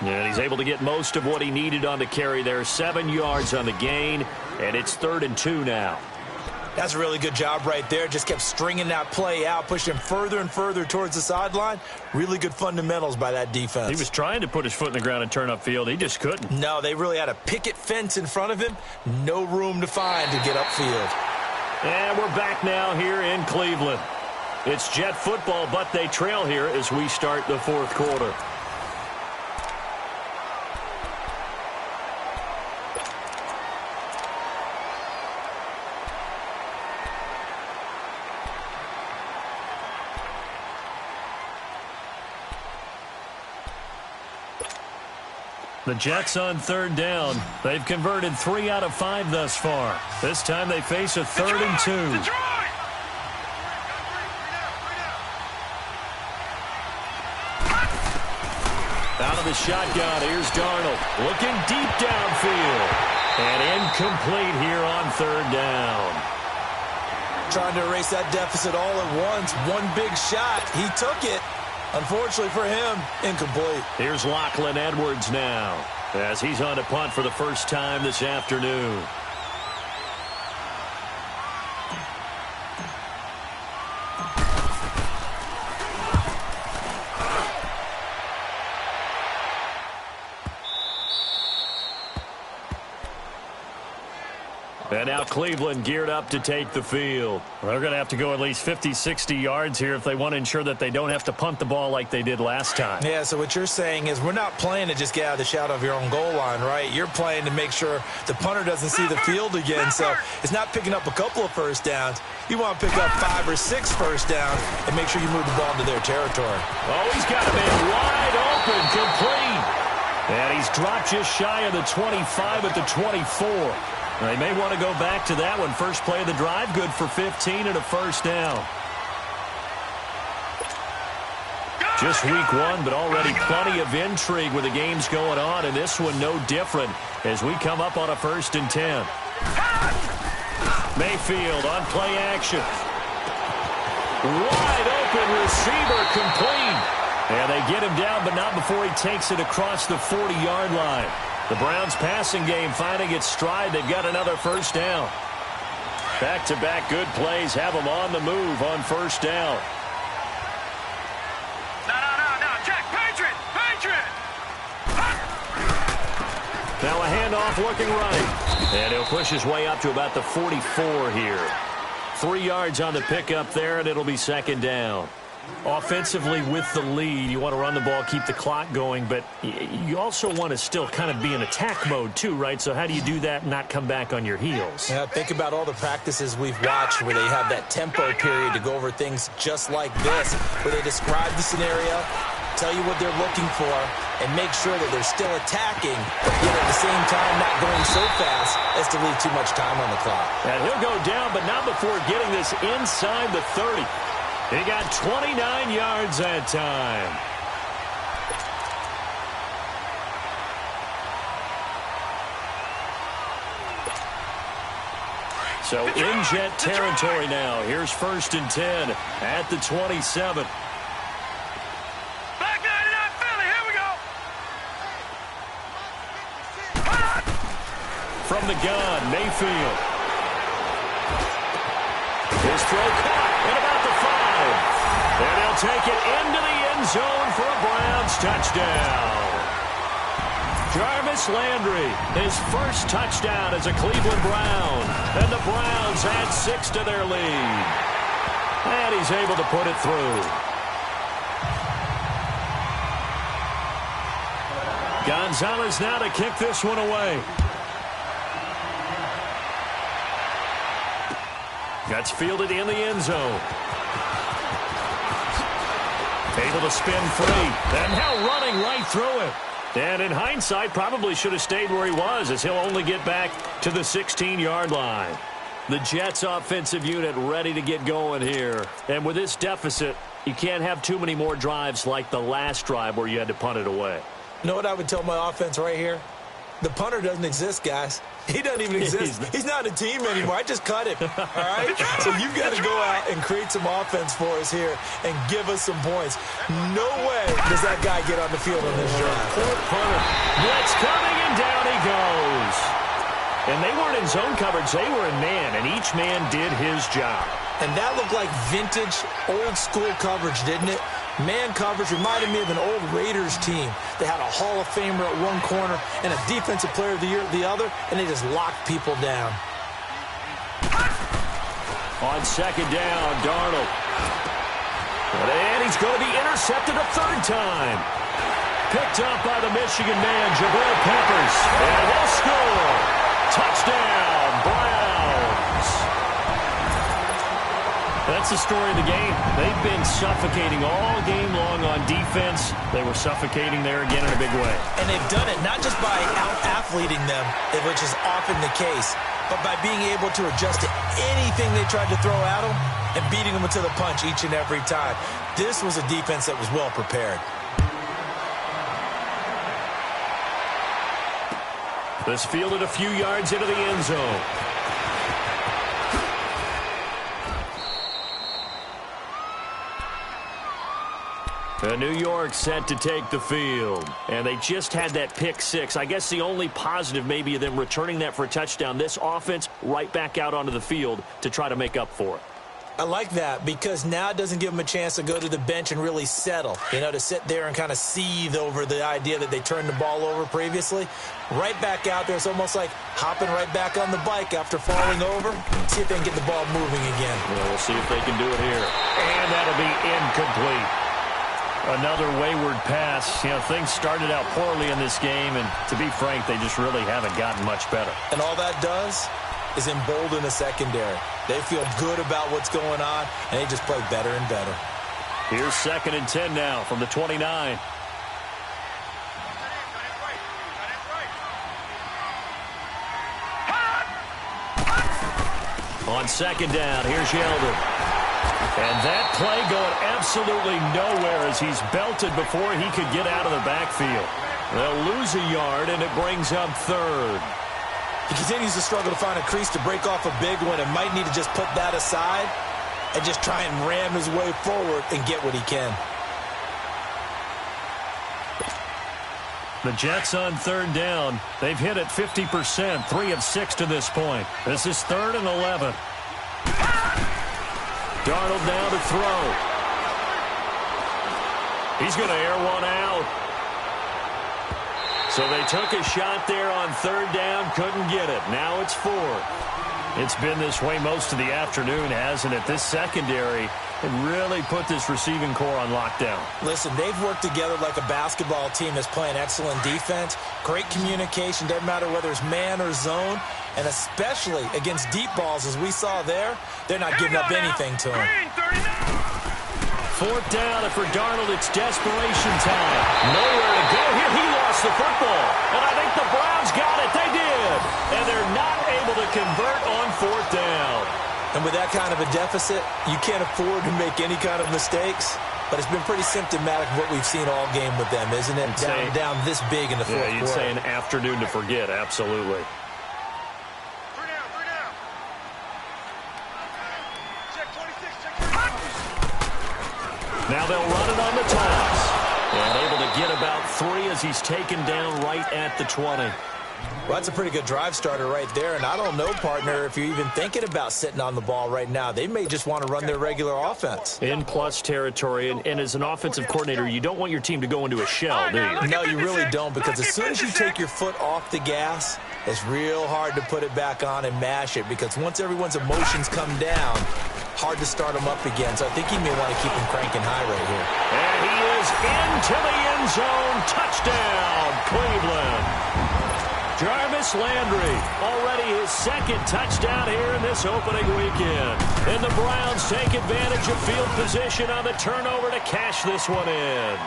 And he's able to get most of what he needed on the carry there. 7 yards on the gain, and it's 3rd and 2 now. That's a really good job right there. Just kept stringing that play out, pushing him further and further towards the sideline. Really good fundamentals by that defense. He was trying to put his foot in the ground and turn upfield. He just couldn't. No, they really had a picket fence in front of him. No room to find to get upfield. And we're back now here in Cleveland. It's Jet football, but they trail here as we start the 4th quarter. The Jets on third down. They've converted 3 out of 5 thus far. This time they face a 3rd and 2. Detroit! Out of the shotgun, here's Darnold. Looking deep downfield. And incomplete here on third down. Trying to erase that deficit all at once. One big shot. He took it. Unfortunately for him, incomplete. Here's Lachlan Edwards now as he's on to punt for the first time this afternoon. And now Cleveland geared up to take the field. They're going to have to go at least 50, 60 yards here if they want to ensure that they don't have to punt the ball like they did last time. Yeah, so what you're saying is we're not playing to just get out of the shadow of your own goal line, right? You're playing to make sure the punter doesn't see the field again. So it's not picking up a couple of first downs. You want to pick up 5 or 6 first downs and make sure you move the ball into their territory. Oh, he's got a man wide open, complete. And he's dropped just shy of the 25 at the 24. They may want to go back to that one. First play of the drive, good for 15 and a first down. Just week 1, but already plenty of intrigue with the games going on, and this one no different as we come up on a 1st and 10. Mayfield on play action. Wide open receiver, complete. And they get him down, but not before he takes it across the 40-yard line. The Browns passing game finding its stride. They've got another first down. Back-to-back good plays have them on the move on first down. No. Check. Patriot. Now a handoff looking right. And he'll push his way up to about the 44 here. 3 yards on the pickup there, and it'll be 2nd down. Offensively with the lead, you want to run the ball, keep the clock going, but you also want to still kind of be in attack mode too, right? So how do you do that and not come back on your heels? Yeah, think about all the practices we've watched where they have that tempo period to go over things just like this, where they describe the scenario, tell you what they're looking for, and make sure that they're still attacking, yet at the same time not going so fast as to leave too much time on the clock. And he'll go down, but not before getting this inside the 30. He got 29 yards that time. So in Jet territory now. Here's 1st and 10 at the 27. Black 99 Philly, here we go. From the gun, Mayfield. His throw caught at about the 5. And he'll take it into the end zone for a Browns touchdown. Jarvis Landry, his first touchdown as a Cleveland Brown. And the Browns add 6 to their lead. And he's able to put it through. Gonzalez now to kick this one away. That's fielded in the end zone. Able to spin free. And now running right through it. And in hindsight, probably should have stayed where he was, as he'll only get back to the 16-yard line. The Jets offensive unit ready to get going here. And with this deficit, you can't have too many more drives like the last drive where you had to punt it away. You know what I would tell my offense right here? The punter doesn't exist, guys. He doesn't even exist. He's not a team anymore. I just cut him, all right? So you've got to go out and create some offense for us here and give us some points. No way does that guy get on the field on this drive. Poor punter. Blitz coming, and down he goes. And they weren't in zone coverage. They were in man, and each man did his job. And that looked like vintage, old-school coverage, didn't it? Man coverage reminded me of an old Raiders team. They had a Hall of Famer at one corner and a Defensive Player of the Year at the other, and they just locked people down. On 2nd down, Darnold. And he's going to be intercepted a 3rd time. Picked up by the Michigan man, Jabril Peppers. And they'll score. Touchdown, Browns. That's the story of the game. They've been suffocating all game long on defense. They were suffocating there again in a big way. And they've done it not just by out-athleting them, which is often the case, but by being able to adjust to anything they tried to throw at them and beating them to the punch each and every time. This was a defense that was well prepared. This fielded a few yards into the end zone. New York set to take the field. And they just had that pick six. I guess the only positive maybe of them returning that for a touchdown. This offense right back out onto the field to try to make up for it. I like that because now it doesn't give them a chance to go to the bench and really settle, to sit there and kind of seethe over the idea that they turned the ball over previously. Right back out there. It's almost like hopping right back on the bike after falling over. See if they can get the ball moving again. Well, we'll see if they can do it here. And that'll be incomplete. Another wayward pass. Things started out poorly in this game, and to be frank, they just really haven't gotten much better. And all that does is embolden the secondary. They feel good about what's going on, and they just play better and better. Here's 2nd and 10 now from the 29. On 2nd down, here's Yeldon. And that play going absolutely nowhere as he's belted before he could get out of the backfield. They'll lose a yard, and it brings up 3rd. He continues to struggle to find a crease to break off a big one and might need to just put that aside and just try and ram his way forward and get what he can. The Jets on 3rd down. They've hit it 50%, 3 of 6 to this point. This is 3rd and 11. Darnold now to throw. He's going to air one out. So they took a shot there on 3rd down, couldn't get it. Now it's 4th. It's been this way most of the afternoon, hasn't it? This secondary and really put this receiving core on lockdown. Listen, they've worked together like a basketball team that's playing excellent defense. Great communication, doesn't matter whether it's man or zone. And especially against deep balls, as we saw there, they're not giving up anything to him. 4th down, and for Darnold, it's desperation time. Nowhere to go here. He lost the football. And I think the Browns got it. They did. And they're not able to convert on 4th down. And with that kind of a deficit, you can't afford to make any kind of mistakes. But it's been pretty symptomatic of what we've seen all game with them, isn't it? Down this big in the fourth quarter. Yeah, you'd say an afternoon to forget. Absolutely. Now they'll run it on the toss. And able to get about 3 as he's taken down right at the 20. Well, that's a pretty good drive starter right there. And I don't know, partner, if you're even thinking about sitting on the ball right now. They may just want to run their regular offense. In plus territory. And as an offensive coordinator, you don't want your team to go into a shell, do you? No, you really don't. Because as soon as you take your foot off the gas, it's real hard to put it back on and mash it. Because once everyone's emotions come down, hard to start them up again. So I think he may want to keep him cranking high right here. And he is into the end zone. Touchdown, Cleveland. Jarvis Landry, already his 2nd touchdown here in this opening weekend. And the Browns take advantage of field position on the turnover to cash this one in.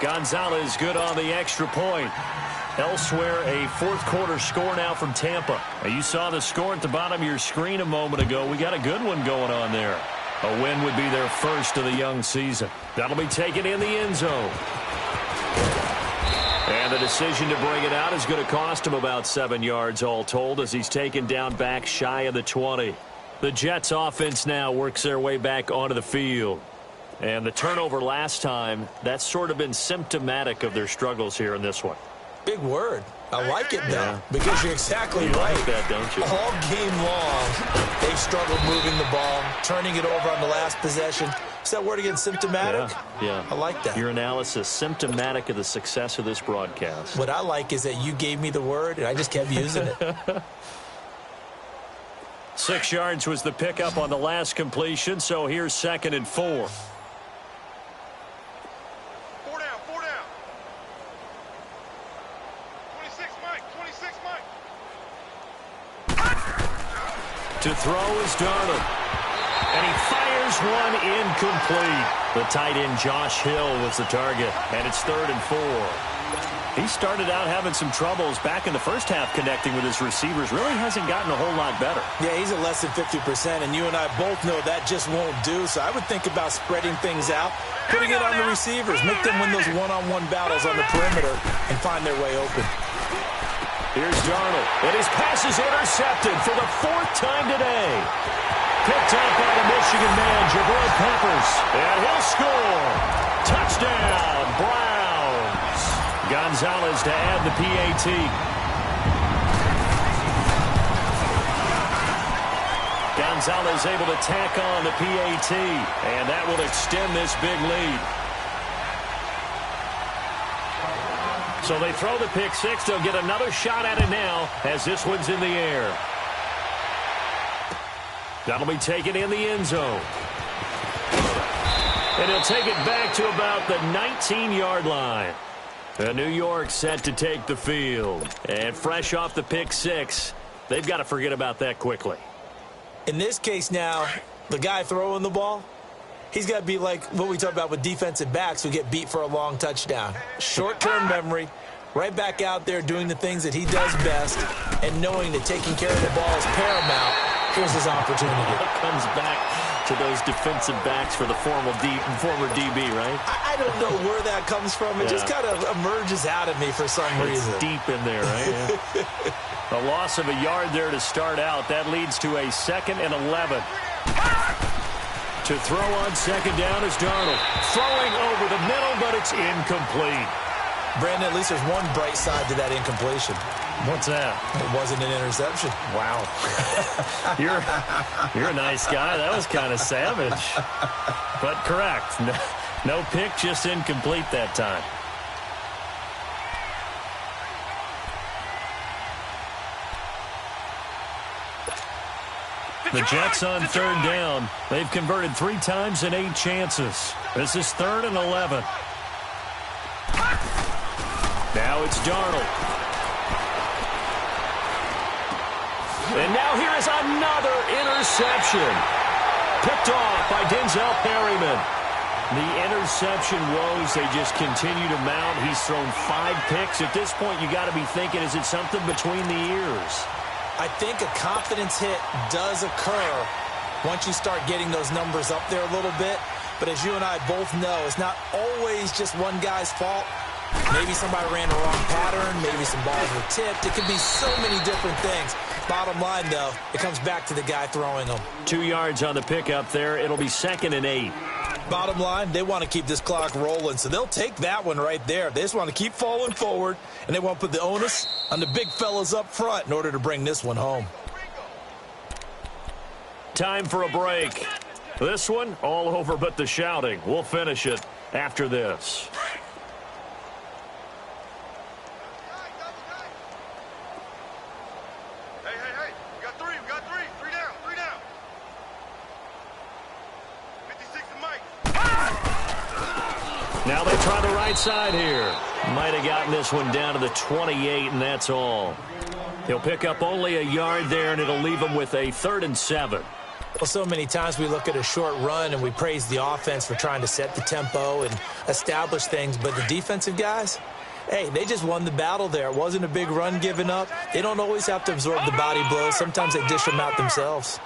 Gonzalez good on the extra point. Elsewhere, a 4th quarter score now from Tampa. Now, you saw the score at the bottom of your screen a moment ago. We got a good one going on there. A win would be their first of the young season. That'll be taken in the end zone. And the decision to bring it out is going to cost him about 7 yards all told as he's taken down back shy of the 20. The Jets offense now works their way back onto the field. And the turnover last time, that's sort of been symptomatic of their struggles here in this one. Big word. I like it, though, because you're exactly right. Like that, don't you? All game long, they've struggled moving the ball, turning it over on the last possession. Is that word again, symptomatic? Yeah. I like that. Your analysis, symptomatic of the success of this broadcast. What I like is that you gave me the word, and I just kept using it. 6 yards was the pickup on the last completion, so here's 2nd and 4. 4 down, 4 down. 26, Mike, 26, Mike. To throw is Darnold. And he fires one incomplete. The tight end Josh Hill was the target, and it's 3rd and 4. He started out having some troubles back in the first half connecting with his receivers. Really hasn't gotten a whole lot better. Yeah, he's at less than 50%, and you and I both know that just won't do. So I would think about spreading things out, putting it on the receivers, make them win those one-on-one battles on the perimeter, and find their way open. Here's Darnold, and his pass is intercepted for the 4th time today. Picked up by the Michigan man, Jabril Peppers, and he'll score. Touchdown, Browns. Gonzalez to add the PAT. Gonzalez able to tack on the PAT, and that will extend this big lead. So they throw the pick six. They'll get another shot at it now as this one's in the air. That'll be taken in the end zone. And he'll take it back to about the 19-yard line. New York set to take the field. And fresh off the pick six, they've got to forget about that quickly. In this case now, the guy throwing the ball, he's got to be like what we talk about with defensive backs who get beat for a long touchdown. Short-term memory, right back out there doing the things that he does best, and knowing that taking care of the ball is paramount. Here's his opportunity. It comes back to those defensive backs for the former DB, right? I don't know where that comes from. It just kind of emerges out of me for some reason. It's deep in there, right? Yeah. A loss of a yard there to start out. That leads to a 2nd and 11. To throw on second down is Darnold. Throwing over the middle, but it's incomplete. Brandon, at least there's one bright side to that incompletion. What's that? It wasn't an interception. Wow. You're a nice guy. That was kind of savage. But correct. No pick, just incomplete that time. The Jets on 3rd down. They've converted 3 times in 8 chances. This is 3rd and 11. Now it's Darnold. And now here is another interception. Picked off by Denzel Perryman. The interception woes, they just continue to mount. He's thrown 5 picks. At this point, you got to be thinking, is it something between the ears? I think a confidence hit does occur once you start getting those numbers up there a little bit. But as you and I both know, it's not always just one guy's fault. Maybe somebody ran the wrong pattern. Maybe some balls were tipped. It could be so many different things. Bottom line, though, it comes back to the guy throwing them. 2 yards on the pickup there. It'll be 2nd and 8. Bottom line, they want to keep this clock rolling, so they'll take that one right there. They just want to keep falling forward, and they want to put the onus on the big fellas up front in order to bring this one home. Time for a break. This one, all over but the shouting. We'll finish it after this. Now they try the right side here. Might have gotten this one down to the 28, and that's all. He'll pick up only a yard there, and it'll leave him with a 3rd and 7. Well, so many times we look at a short run and we praise the offense for trying to set the tempo and establish things, but the defensive guys, hey, they just won the battle there. It wasn't a big run given up. They don't always have to absorb the body blows. Sometimes they dish them out themselves.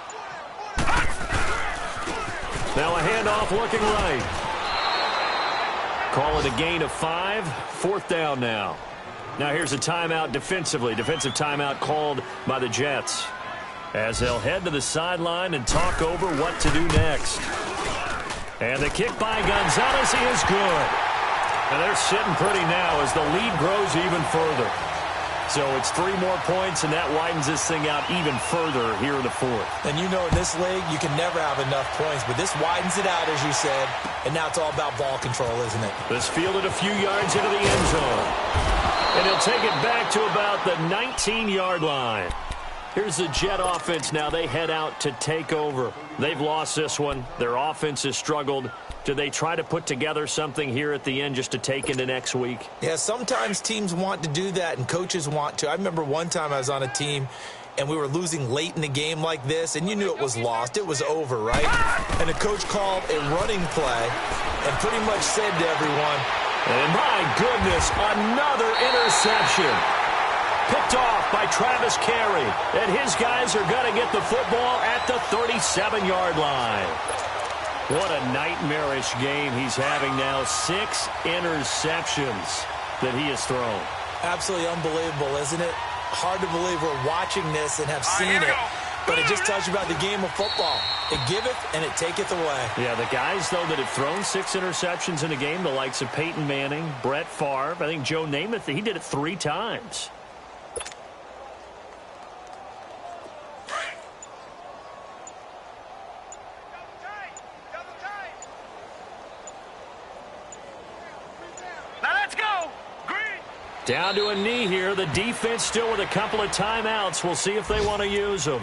Now a handoff looking right. Call it a gain of 5. 4th down now. Now here's a timeout defensively. Defensive timeout called by the Jets, as they'll head to the sideline and talk over what to do next. And the kick by Gonzalez is good. And they're sitting pretty now as the lead grows even further. So it's 3 more points, and that widens this thing out even further here in the 4th. And you know in this league, you can never have enough points, but this widens it out, as you said, and now it's all about ball control, isn't it? This fielded a few yards into the end zone. And he'll take it back to about the 19-yard line. Here's the Jet offense now. They head out to take over. They've lost this one. Their offense has struggled. Do they try to put together something here at the end just to take into next week? Yeah, sometimes teams want to do that and coaches want to. I remember one time I was on a team and we were losing late in the game like this, and you knew it was lost. It was over, right? And the coach called a running play and pretty much said to everyone, and my goodness, another interception. Picked off by Travis Carey, and his guys are going to get the football at the 37-yard line. What a nightmarish game he's having now. 6 interceptions that he has thrown. Absolutely unbelievable, isn't it? Hard to believe we're watching this and have seen it, but it just tells you about the game of football. It giveth and it taketh away. Yeah, the guys, though, that have thrown 6 interceptions in a game, the likes of Peyton Manning, Brett Favre, I think Joe Namath, he did it 3 times. Down to a knee here. The defense still with a couple of timeouts. We'll see if they want to use them.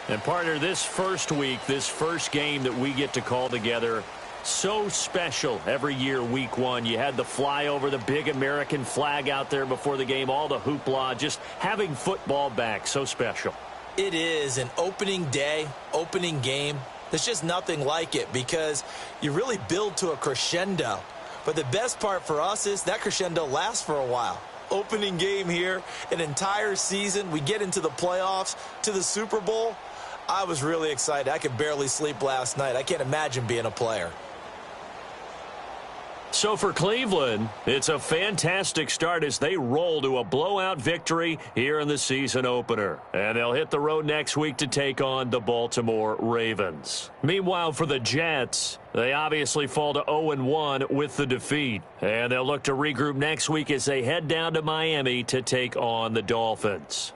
And partner, this first week, this first game that we get to call together, so special every year, week 1. You had the flyover, the big American flag out there before the game, all the hoopla, just having football back, so special. It is an opening day, opening game. There's just nothing like it because you really build to a crescendo. But the best part for us is that crescendo lasts for a while. Opening game here, an entire season. We get into the playoffs, to the Super Bowl. I was really excited. I could barely sleep last night. I can't imagine being a player. So for Cleveland, it's a fantastic start as they roll to a blowout victory here in the season opener. And they'll hit the road next week to take on the Baltimore Ravens. Meanwhile, for the Jets, they obviously fall to 0-1 with the defeat. And they'll look to regroup next week as they head down to Miami to take on the Dolphins.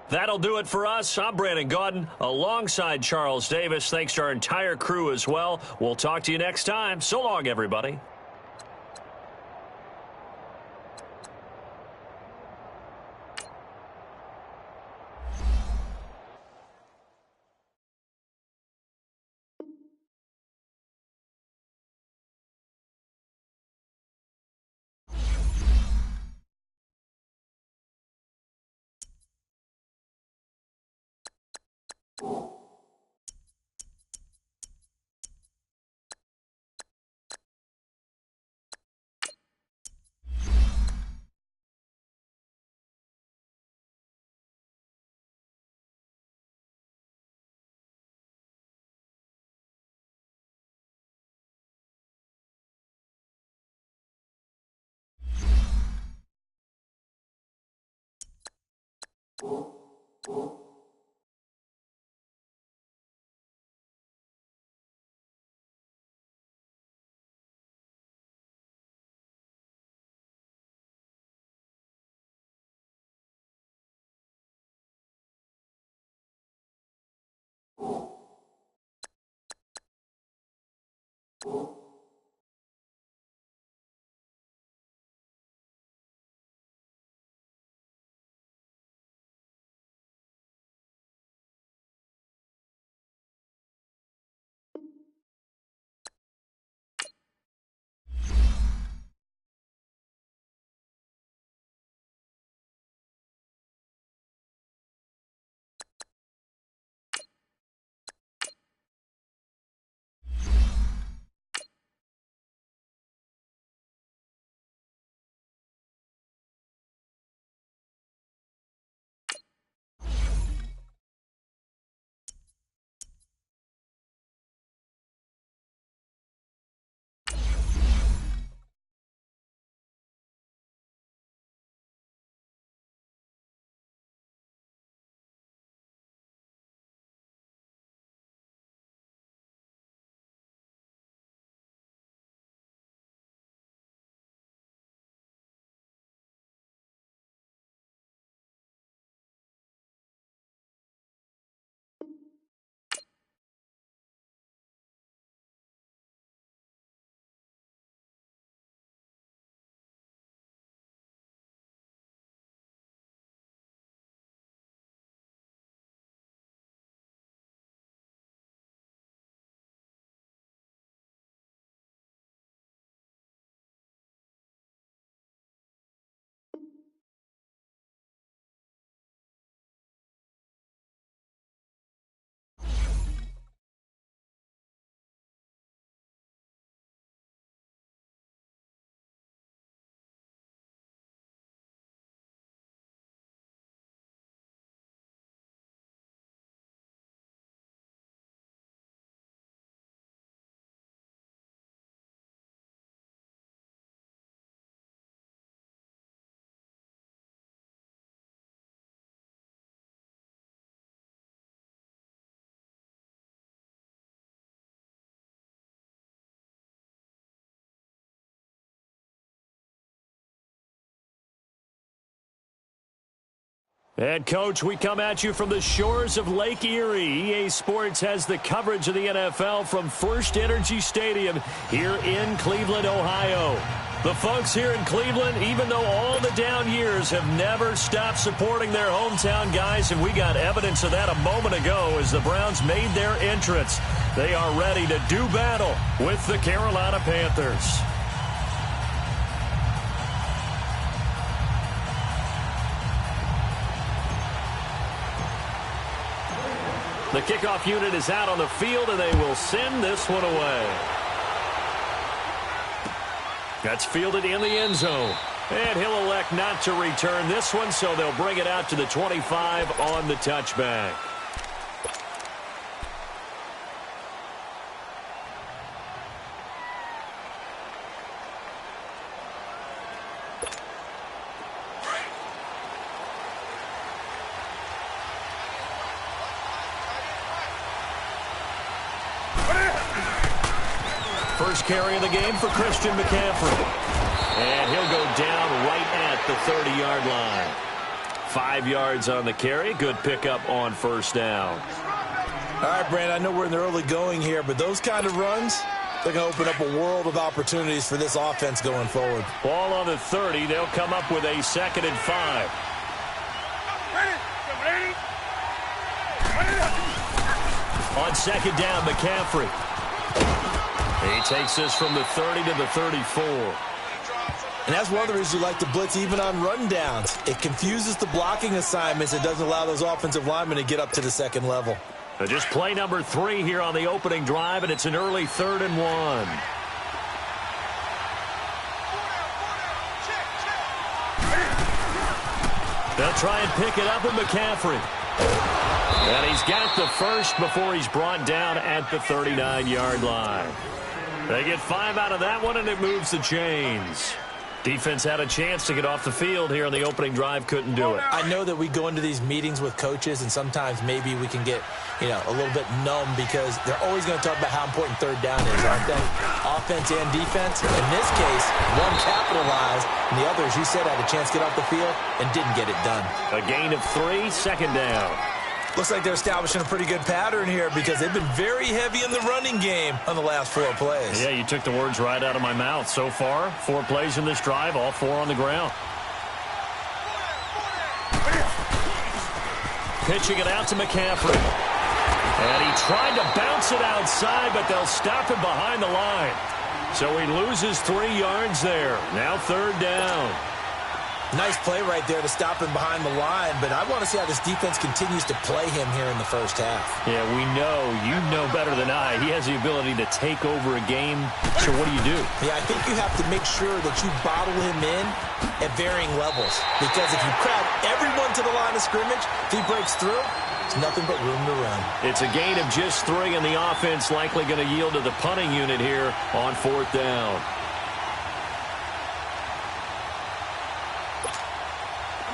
That'll do it for us. I'm Brandon Gaudin alongside Charles Davis. Thanks to our entire crew as well. We'll talk to you next time. So long, everybody. And, Coach, we come at you from the shores of Lake Erie. EA Sports has the coverage of the NFL from First Energy Stadium here in Cleveland, Ohio. The folks here in Cleveland, even though all the down years, have never stopped supporting their hometown guys, and we got evidence of that a moment ago as the Browns made their entrance. They are ready to do battle with the Carolina Panthers. The kickoff unit is out on the field, and they will send this one away. That's fielded in the end zone. And he'll elect not to return this one, so they'll bring it out to the 25 on the touchback. First carry of the game for Christian McCaffrey. And he'll go down right at the 30-yard line. 5 yards on the carry. Good pickup on first down. All right, Brandon, I know we're in the early going here, but those kind of runs, they're going to open up a world of opportunities for this offense going forward. Ball on the 30. They'll come up with a 2nd and 5. On 2nd down, McCaffrey. He takes this from the 30 to the 34. And that's one of the reasons you like to blitz even on rundowns. It confuses the blocking assignments. It doesn't allow those offensive linemen to get up to the second level. Just play number 3 here on the opening drive, and it's an early 3rd and 1. They'll try and pick it up with McCaffrey. And he's got the first before he's brought down at the 39-yard line. They get 5 out of that one, and it moves the chains. Defense had a chance to get off the field here on the opening drive, couldn't do it. I know that we go into these meetings with coaches, and sometimes maybe we can get, a little bit numb because they're always going to talk about how important 3rd down is, aren't they? Offense and defense. In this case, one capitalized, and the other, as you said, had a chance to get off the field and didn't get it done. A gain of 3, 2nd down. Looks like they're establishing a pretty good pattern here because they've been very heavy in the running game on the last 4 plays. Yeah, you took the words right out of my mouth. So far, 4 plays in this drive, all 4 on the ground. Pitching it out to McCaffrey. And he tried to bounce it outside, but they'll stop him behind the line. So he loses 3 yards there. Now 3rd down. Nice play right there to stop him behind the line, but I want to see how this defense continues to play him here in the first half. Yeah, we know. You know better than I. He has the ability to take over a game. So what do? Yeah, I think you have to make sure that you bottle him in at varying levels, because if you crowd everyone to the line of scrimmage, if he breaks through, it's nothing but room to run. It's a gain of just 3, and the offense likely going to yield to the punting unit here on 4th down.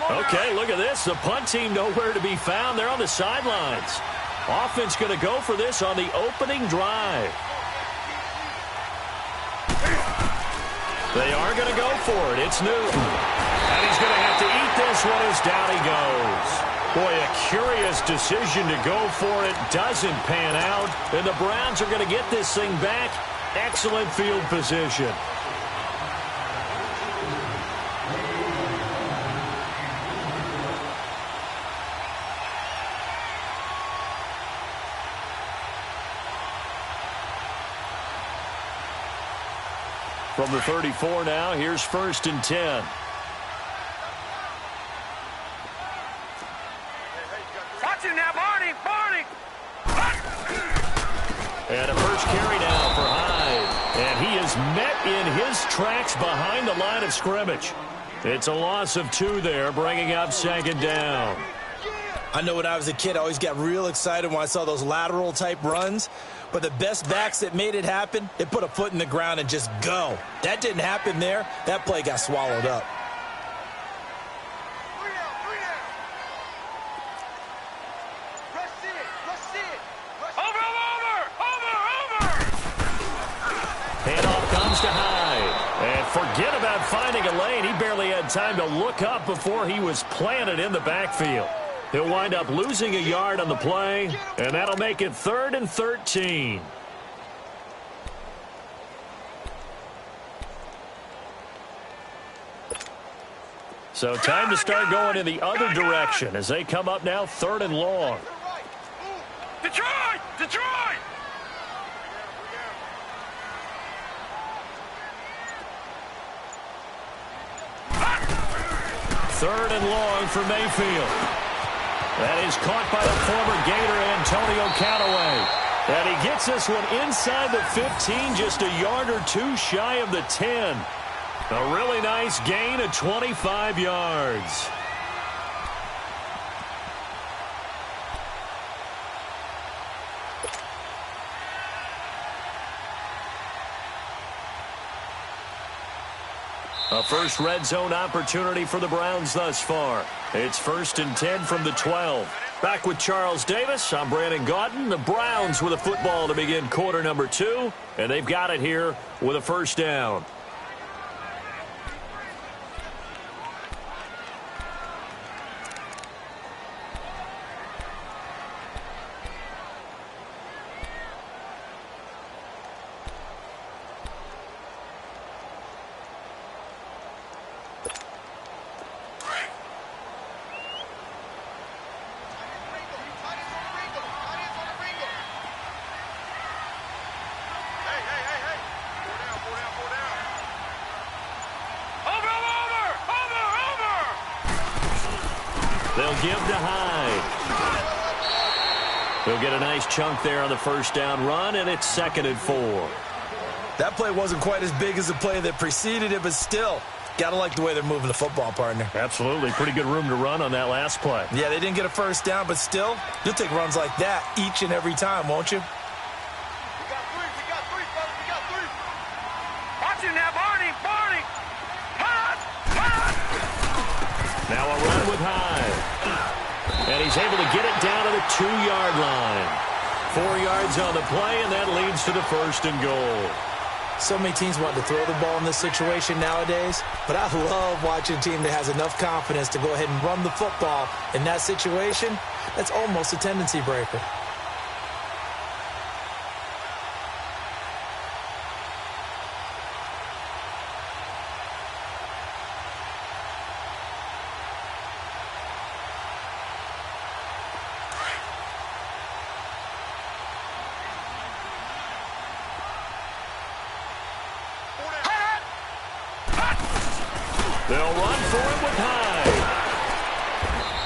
Okay, look at this. The punt team nowhere to be found. They're on the sidelines. Offense going to go for this on the opening drive. They are going to go for it. It's Newton. And he's going to have to eat this one as down he goes. Boy, a curious decision to go for it. Doesn't pan out. And the Browns are going to get this thing back. Excellent field position. From the 34 now, here's 1st and 10. Watch him now, Barney! And a first carry now for Hyde. And he is met in his tracks behind the line of scrimmage. It's a loss of 2 there, bringing up 2nd down. I know when I was a kid, I always got real excited when I saw those lateral-type runs. But the best backs that made it happen, they put a foot in the ground and just go. That didn't happen there. That play got swallowed up. Over! Handoff comes to Hyde. And Forget about finding a lane. He barely had time to look up before he was planted in the backfield. He'll wind up losing a yard on the play, and that'll make it 3rd and 13. So time to start going in the other direction as they come up now 3rd and long. Detroit! Detroit! Third and long for Mayfield. That is caught by the former Gator Antonio Callaway. And he gets this one inside the 15, just a yard or two shy of the 10. A really nice gain of 25 yards. A first red zone opportunity for the Browns thus far. It's 1st and 10 from the 12. Back with Charles Davis, I'm Brandon Gaudin. The Browns with a football to begin quarter number 2, and they've got it here with a first down. They'll give to Hyde. He'll get a nice chunk there on the first down run, and it's 2nd and 4. That play wasn't quite as big as the play that preceded it, but still, gotta like the way they're moving the football, partner. Absolutely. Pretty good room to run on that last play. Yeah, they didn't get a first down, but still, you'll take runs like that each and every time, won't you? We got three, fellas. We got three. Watch him now, Barney. Hot. Now a run with Hyde. And he's able to get it down to the 2-yard line. 4 yards on the play, and that leads to the 1st and goal. So many teams want to throw the ball in this situation nowadays, but I love watching a team that has enough confidence to go ahead and run the football in that situation. That's almost a tendency breaker. They'll run for it with Hyde.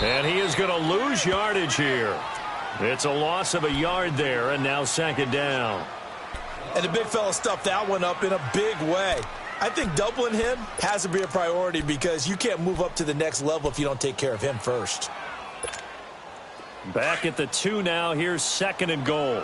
And he is going to lose yardage here. It's a loss of a yard there, and now 2nd down. And the big fella stuffed that one up in a big way. I think doubling him has to be a priority because you can't move up to the next level if you don't take care of him first. Back at the 2 now. Here's 2nd and goal.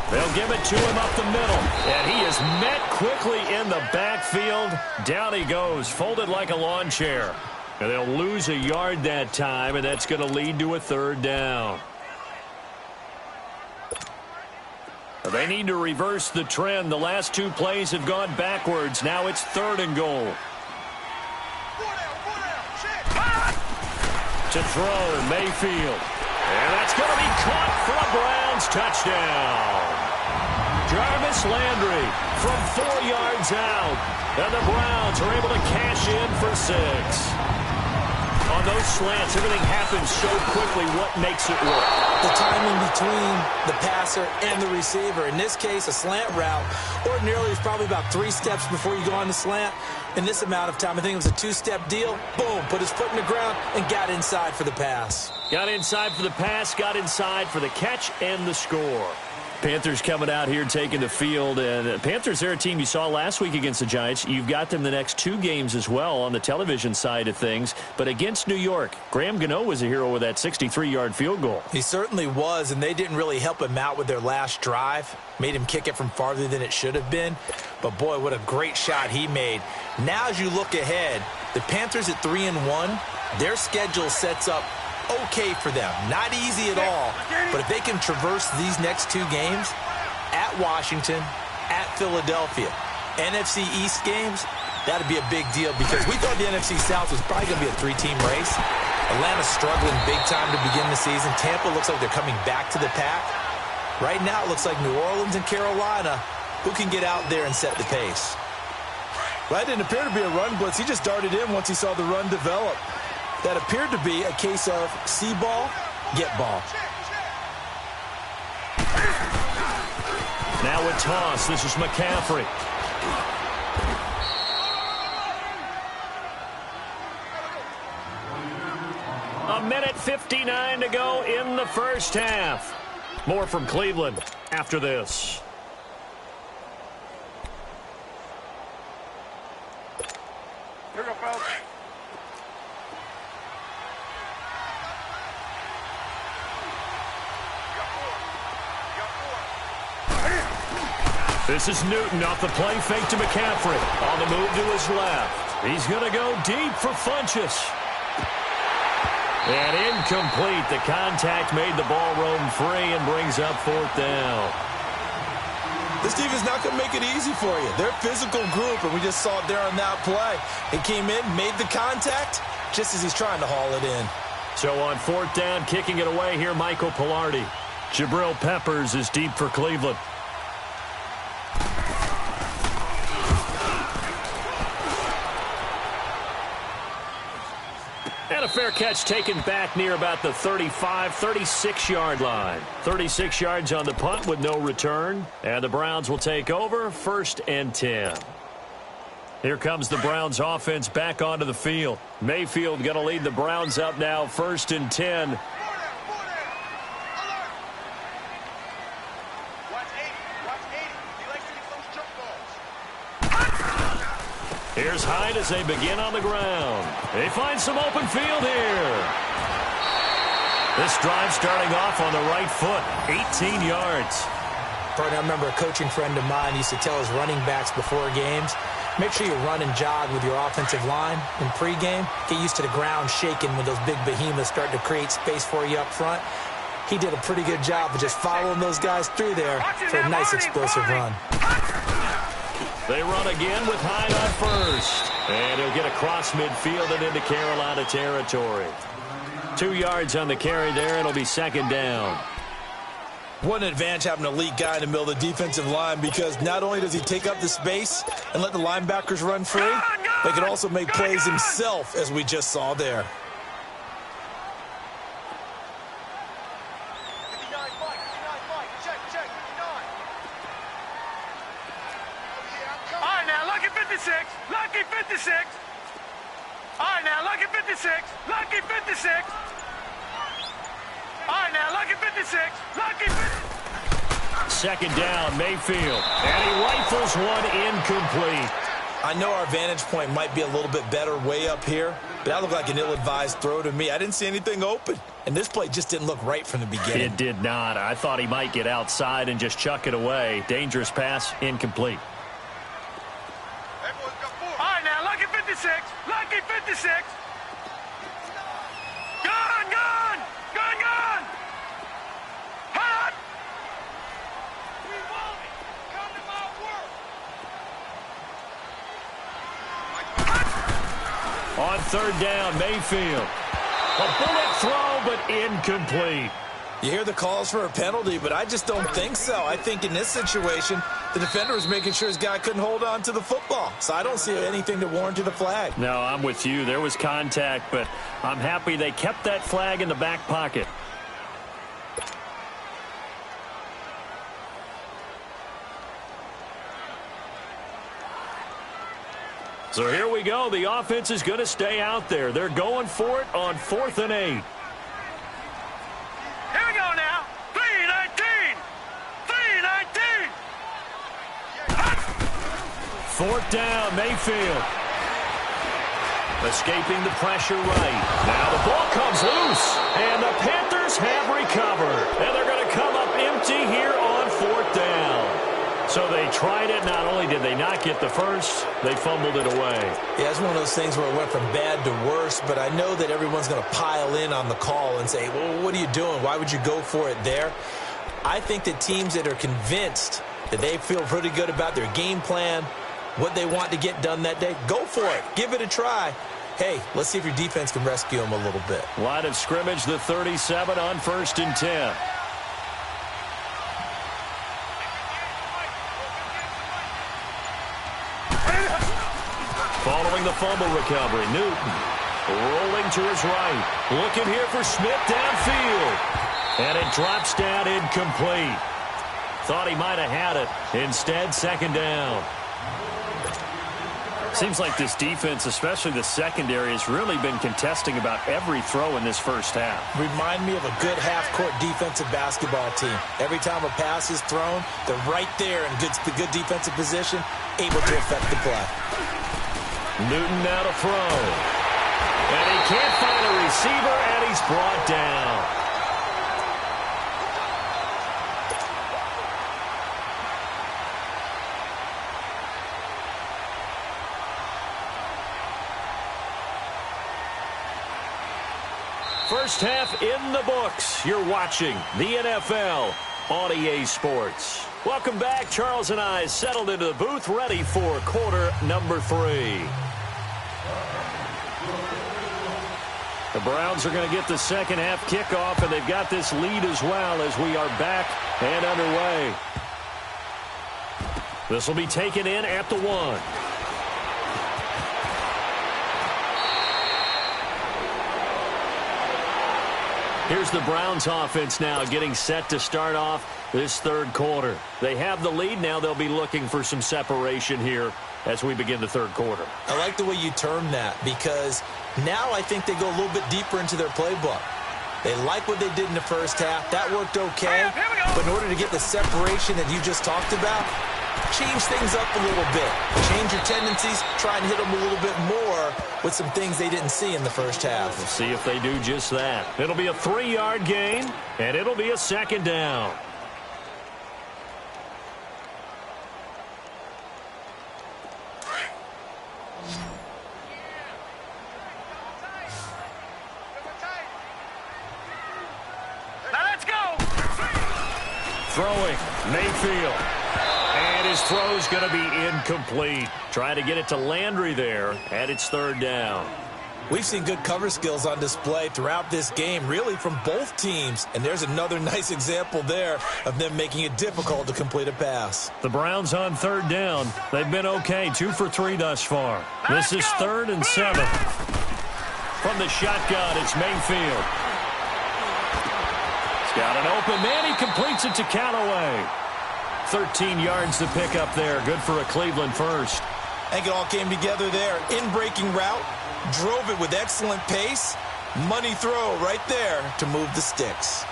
They'll give it to him up the middle. And he is met quickly in the backfield. Down he goes, folded like a lawn chair. And they'll lose a yard that time, and that's going to lead to a 3rd down. They need to reverse the trend. The last 2 plays have gone backwards. Now it's 3rd and goal. To throw, Mayfield. And that's going to be caught for a Browns touchdown. Jarvis Landry from 4 yards out. And the Browns are able to cash in for 6. On those slants, everything happens so quickly. What makes it work? The timing between the passer and the receiver. In this case, a slant route. Ordinarily, it's probably about 3 steps before you go on the slant. In this amount of time, I think it was a 2-step deal. Boom, put his foot in the ground and got inside for the pass. Got inside for the pass, got inside for the catch and the score. Panthers coming out here taking the field. And the Panthers, they're a team you saw last week against the Giants. You've got them the next 2 games as well on the television side of things. But against New York, Graham Gano was a hero with that 63-yard field goal. He certainly was, and they didn't really help him out with their last drive. Made him kick it from farther than it should have been. But, boy, what a great shot he made. Now as you look ahead, the Panthers at 3-1, their schedule sets up okay for them. Not easy at all, but if they can traverse these next 2 games, at Washington, at Philadelphia, NFC East games, that'd be a big deal because we thought the NFC South was probably going to be a 3-team race. Atlanta's struggling big time to begin the season. Tampa looks like they're coming back to the pack. Right now it looks like New Orleans and Carolina, who can get out there and set the pace. Well, that didn't appear to be a run blitz. He just darted in once he saw the run develop. That appeared to be a case of see ball, get ball. Now a toss. This is McCaffrey. A minute 59 to go in the first half. More from Cleveland after this. Here we go, fellas. This is Newton off the play fake to McCaffrey. On the move to his left. He's going to go deep for Funchess. And incomplete. The contact made the ball roam free and brings up 4th down. This defense is not going to make it easy for you. They're a physical group, and we just saw it there on that play. He came in, made the contact, just as he's trying to haul it in. So on 4th down, kicking it away here, Michael Pilardi. Jabril Peppers is deep for Cleveland. And a fair catch taken back near about the 35, 36-yard line. 36 yards on the punt with no return. And the Browns will take over 1st and 10. Here comes the Browns offense back onto the field. Mayfield going to lead the Browns up now 1st and 10. Here's Hyde as they begin on the ground. They find some open field here. This drive starting off on the right foot, 18 yards. Partner, I remember a coaching friend of mine used to tell his running backs before games, make sure you run and jog with your offensive line in pregame. Get used to the ground shaking when those big behemoths start to create space for you up front. He did a pretty good job of just following those guys through there for a nice explosive run. They run again with Hyde on first. And he'll get across midfield and into Carolina territory. 2 yards on the carry there. It'll be 2nd down. What an advantage having an elite guy in the middle of the defensive line, because not only does he take up the space and let the linebackers run free, they can also make plays himself, as we just saw there. Lucky 56. All right, now, lucky 56. Lucky 56. All right, now, lucky 56. Lucky 56. 2nd down, Mayfield. And he rifles one incomplete. I know our vantage point might be a little bit better way up here, but that looked like an ill-advised throw to me. I didn't see anything open, and this play just didn't look right from the beginning. It did not. I thought he might get outside and just chuck it away. Dangerous pass, incomplete. Lucky 56. Lucky 56. Gone, gone. Gone, gone. Hot. We want it. Come to my work. On 3rd down, Mayfield. A bullet throw, but incomplete. You hear the calls for a penalty, but I just don't think so. I think in this situation, the defender was making sure his guy couldn't hold on to the football. So I don't see anything to warrant the flag. No, I'm with you. There was contact, but I'm happy they kept that flag in the back pocket. So here we go. The offense is going to stay out there. They're going for it on 4th and 8. Here we go now. 3-19. 3-19. 4th down, Mayfield. Escaping the pressure right. Now the ball comes loose, and the Panthers have recovered. And they're going to come up empty here on 4th down. So they tried it. Not only did they not get the first, they fumbled it away. Yeah, it's one of those things where it went from bad to worse, but I know that everyone's going to pile in on the call and say, well, what are you doing? Why would you go for it there? I think that teams that are convinced that they feel pretty good about their game plan, what they want to get done that day, go for it. Give it a try. Hey, let's see if your defense can rescue them a little bit. Line of scrimmage, the 37 on 1st and 10. Following the fumble recovery, Newton rolling to his right. Looking here for Smith downfield. And it drops down incomplete. Thought he might have had it. Instead, 2nd down. Seems like this defense, especially the secondary, has really been contesting about every throw in this first half. Remind me of a good half-court defensive basketball team. Every time a pass is thrown, they're right there in good defensive position, able to affect the play. Newton now to throw. And he can't find a receiver, and he's brought down. First half in the books. You're watching the NFL on EA Sports. Welcome back. Charles and I settled into the booth, ready for quarter number 3. The Browns are going to get the second half kickoff, and they've got this lead as well as we are back and underway. This will be taken in at the 1. Here's the Browns offense now getting set to start off this 3rd quarter. They have the lead. Now they'll be looking for some separation here as we begin the 3rd quarter. I like the way you term that, because now I think they go a little bit deeper into their playbook. They like what they did in the first half. That worked okay. But in order to get the separation that you just talked about, change things up a little bit. Change your tendencies. Try and hit them a little bit more with some things they didn't see in the first half. We'll see if they do just that. It'll be a 3-yard gain, and it'll be a 2nd down. Now let's go. Throwing, Mayfield. And his throw's going to be incomplete. Trying to get it to Landry there, and it's 3rd down. We've seen good cover skills on display throughout this game, really from both teams. And there's another nice example there of them making it difficult to complete a pass. The Browns on 3rd down. They've been okay, 2 for 3 thus far. This is 3rd and 7. From the shotgun, it's Mayfield. He's got an open man. He completes it to Callaway. 13 yards to pick up there. Good for a Cleveland first. I think it all came together there. In-breaking route. Drove it with excellent pace. Money throw right there to move the sticks.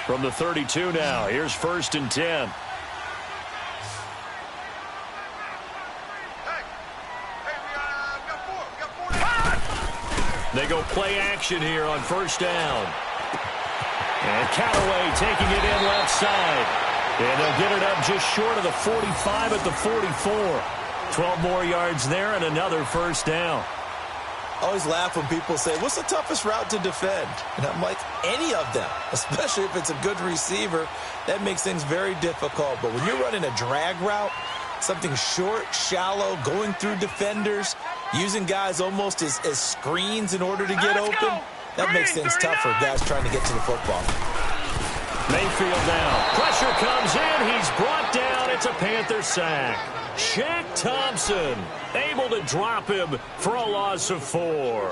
From the 32 now, here's 1st and 10. They go play action here on 1st down. And Callaway taking it in left side. And they'll get it up just short of the 45 at the 44. 12 more yards there and another 1st down. I always laugh when people say, what's the toughest route to defend? And I'm like, any of them, especially if it's a good receiver. That makes things very difficult. But when you're running a drag route, something short, shallow, going through defenders, using guys almost as screens in order to get open, that makes things tough for guys trying to get to the football. Mayfield down. Pressure comes in. He's brought down. It's a Panther sack. Shaq Thompson able to drop him for a loss of 4.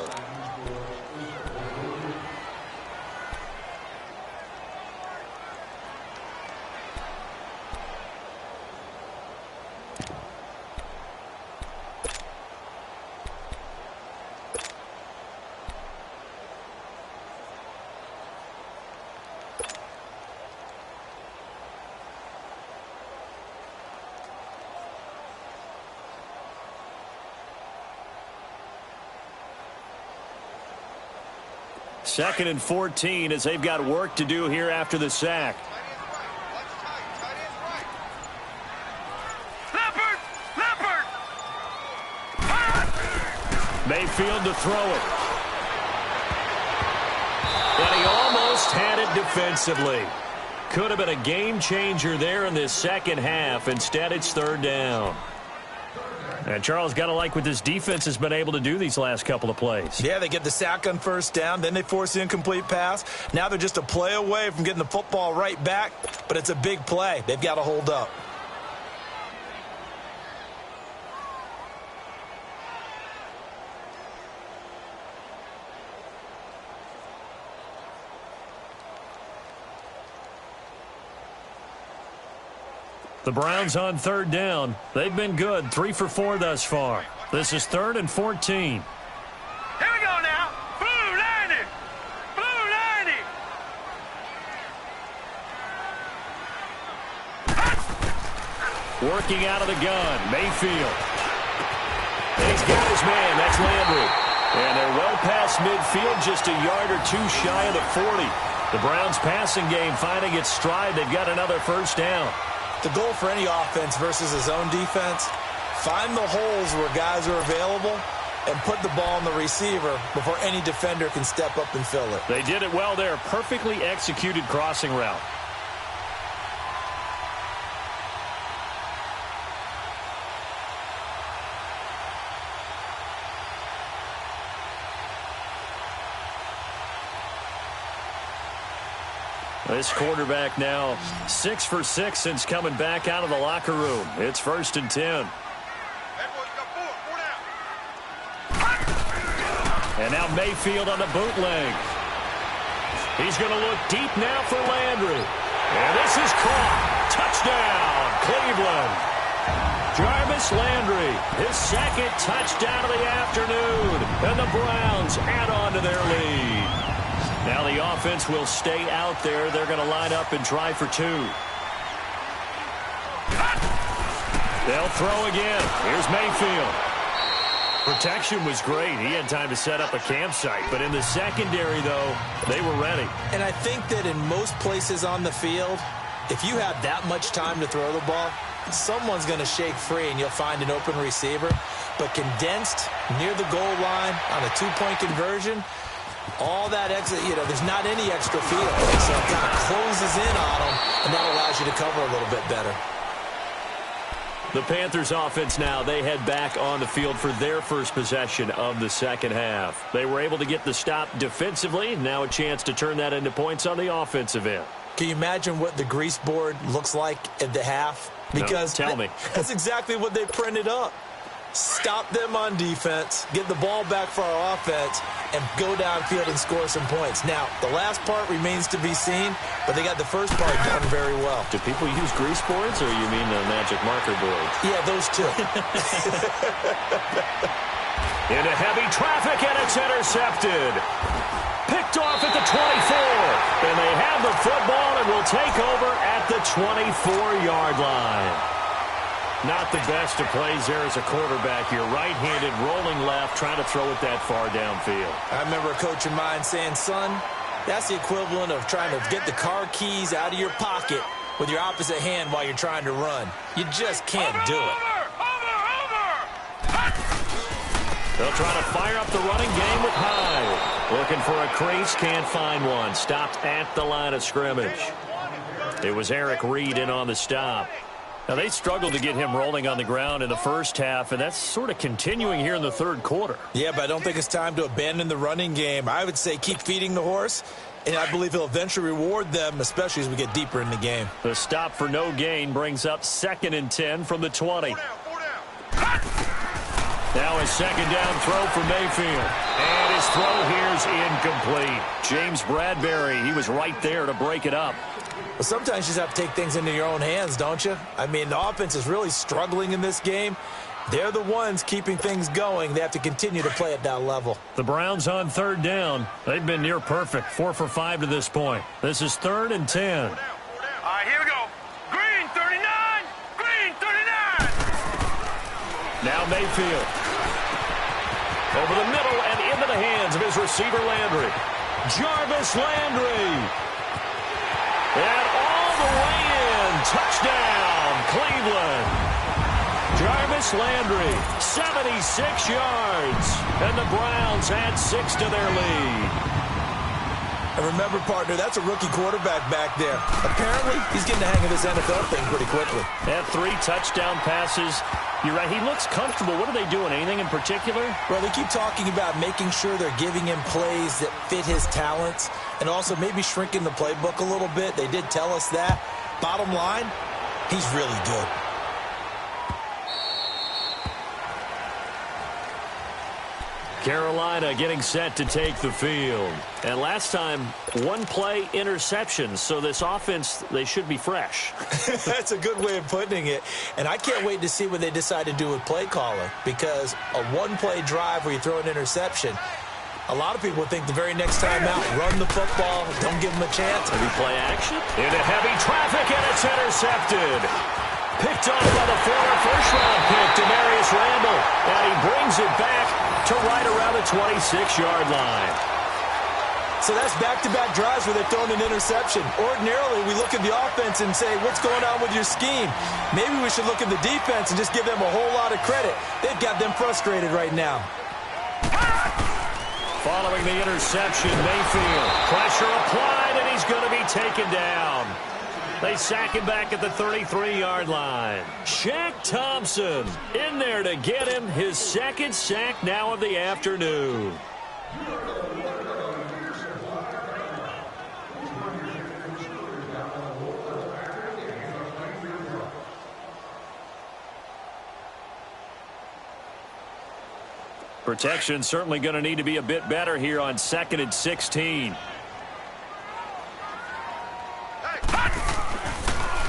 2nd and 14 as they've got work to do here after the sack. Mayfield to throw it. And he almost had it defensively. Could have been a game changer there in this second half. Instead, it's 3rd down. And Charles, got to like what this defense has been able to do these last couple of plays. Yeah, they get the sack on 1st down, then they force the incomplete pass. Now they're just a play away from getting the football right back, but it's a big play. They've got to hold up. The Browns on 3rd down. They've been good, 3 for 4 thus far. This is 3rd and 14. Here we go now. Blue 90. Blue 90. Working out of the gun, Mayfield. And he's got his man, that's Landry. And they're well past midfield, just a yard or two shy of the 40. The Browns passing game finding its stride. They've got another 1st down. The goal for any offense versus a zone defense, find the holes where guys are available and put the ball on the receiver before any defender can step up and fill it. They did it well there. Perfectly executed crossing route. This quarterback now 6 for 6 since coming back out of the locker room. It's 1st and 10. And now Mayfield on the bootleg. He's going to look deep now for Landry. And this is caught. Touchdown, Cleveland. Jarvis Landry, his 2nd touchdown of the afternoon. And the Browns add on to their lead. Now the offense will stay out there. They're going to line up and try for 2. They'll throw again. Here's Mayfield. Protection was great. He had time to set up a campsite. But in the secondary, though, they were ready. And I think that in most places on the field, if you have that much time to throw the ball, someone's going to shake free and you'll find an open receiver. But condensed near the goal line on a 2-point conversion, all that extra, there's not any extra field. So it kind of closes in on them, and that allows you to cover a little bit better. The Panthers offense now, they head back on the field for their first possession of the second half. They were able to get the stop defensively. Now a chance to turn that into points on the offensive end. Can you imagine what the grease board looks like at the half? Because no, tell me. That's exactly what they printed up. Stop them on defense, get the ball back for our offense, and go downfield and score some points. Now, the last part remains to be seen, but they got the first part done very well. Do people use grease boards, or you mean the magic marker board? Yeah, those two. Into heavy traffic, and it's intercepted. Picked off at the 24. And they have the football and will take over at the 24-yard line. Not the best of plays there as a quarterback here. Right-handed, rolling left, trying to throw it that far downfield. I remember a coach of mine saying, son, that's the equivalent of trying to get the car keys out of your pocket with your opposite hand while you're trying to run. You just can't do it. They'll try to fire up the running game with Hyde. Looking for a crease, can't find one. Stopped at the line of scrimmage. It was Eric Reed in on the stop. Now, they struggled to get him rolling on the ground in the first half, and that's sort of continuing here in the third quarter. Yeah, but I don't think it's time to abandon the running game. I would say keep feeding the horse, and I believe he'll eventually reward them, especially as we get deeper in the game. The stop for no gain brings up 2nd and 10 from the 20. Now a second down throw for Mayfield. And his throw here's incomplete. James Bradbury, he was right there to break it up. Well, sometimes you just have to take things into your own hands, don't you? I mean, the offense is really struggling in this game. They're the ones keeping things going. They have to continue to play at that level. The Browns on 3rd down. They've been near perfect, 4 for 5 to this point. This is 3rd and 10. All right, here we go. Green 39. Green 39. Now Mayfield. Over the middle and into the hands of his receiver, Landry. Jarvis Landry. And all the way in. Touchdown, Cleveland. Jarvis Landry, 76 yards. And the Browns add 6 to their lead. And remember, partner, that's a rookie quarterback back there. Apparently, he's getting the hang of this NFL thing pretty quickly. Had 3 touchdown passes. You're right, he looks comfortable. What are they doing? Anything in particular? Well, they keep talking about making sure they're giving him plays that fit his talents and also maybe shrinking the playbook a little bit. They did tell us that. Bottom line, he's really good. Carolina getting set to take the field. And last time, 1 play interception. So this offense, they should be fresh. That's a good way of putting it. And I can't wait to see what they decide to do with play calling, because a 1-play drive where you throw an interception, a lot of people think the very next time out, run the football, don't give them a chance. Maybe play action. Into heavy traffic, and it's intercepted. Picked off by the former first-round pick, Demarius Randall. And he brings it back to right around the 26-yard line. So that's back-to-back drives where they've thrown an interception. Ordinarily, we look at the offense and say, what's going on with your scheme? Maybe we should look at the defense and just give them a whole lot of credit. They've got them frustrated right now. Following the interception, Mayfield. Pressure applied, and he's going to be taken down. They sack him back at the 33-yard line. Shaq Thompson in there to get him his 2nd sack now of the afternoon. Protection certainly going to need to be a bit better here on 2nd and 16.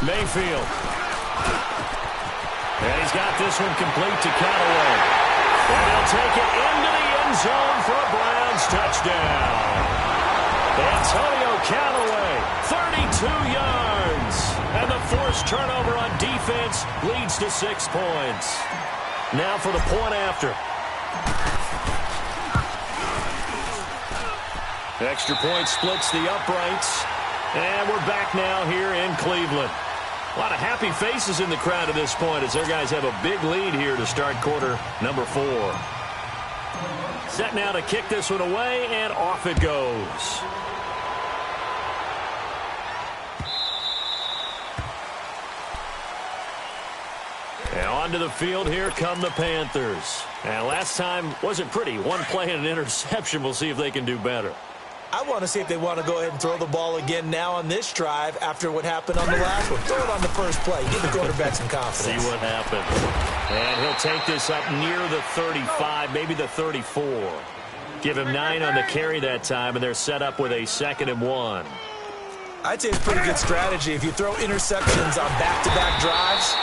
Mayfield. And he's got this one complete to Callaway. And he'll take it into the end zone for a Browns touchdown. Antonio Callaway, 32 yards. And the forced turnover on defense leads to 6 points. Now for the point after. Extra point splits the uprights. And we're back now here in Cleveland. A lot of happy faces in the crowd at this point as their guys have a big lead here to start quarter number 4. Set now to kick this one away, and off it goes. And onto the field, here come the Panthers. And last time wasn't pretty. 1 play and an interception. We'll see if they can do better. I want to see if they want to go ahead and throw the ball again now on this drive after what happened on the last one. Throw it on the first play. Give the quarterback some confidence. See what happens. And he'll take this up near the 35, maybe the 34. Give him 9 on the carry that time, and they're set up with a 2nd and 1. I'd say it's pretty good strategy. If you throw interceptions on back-to-back drives,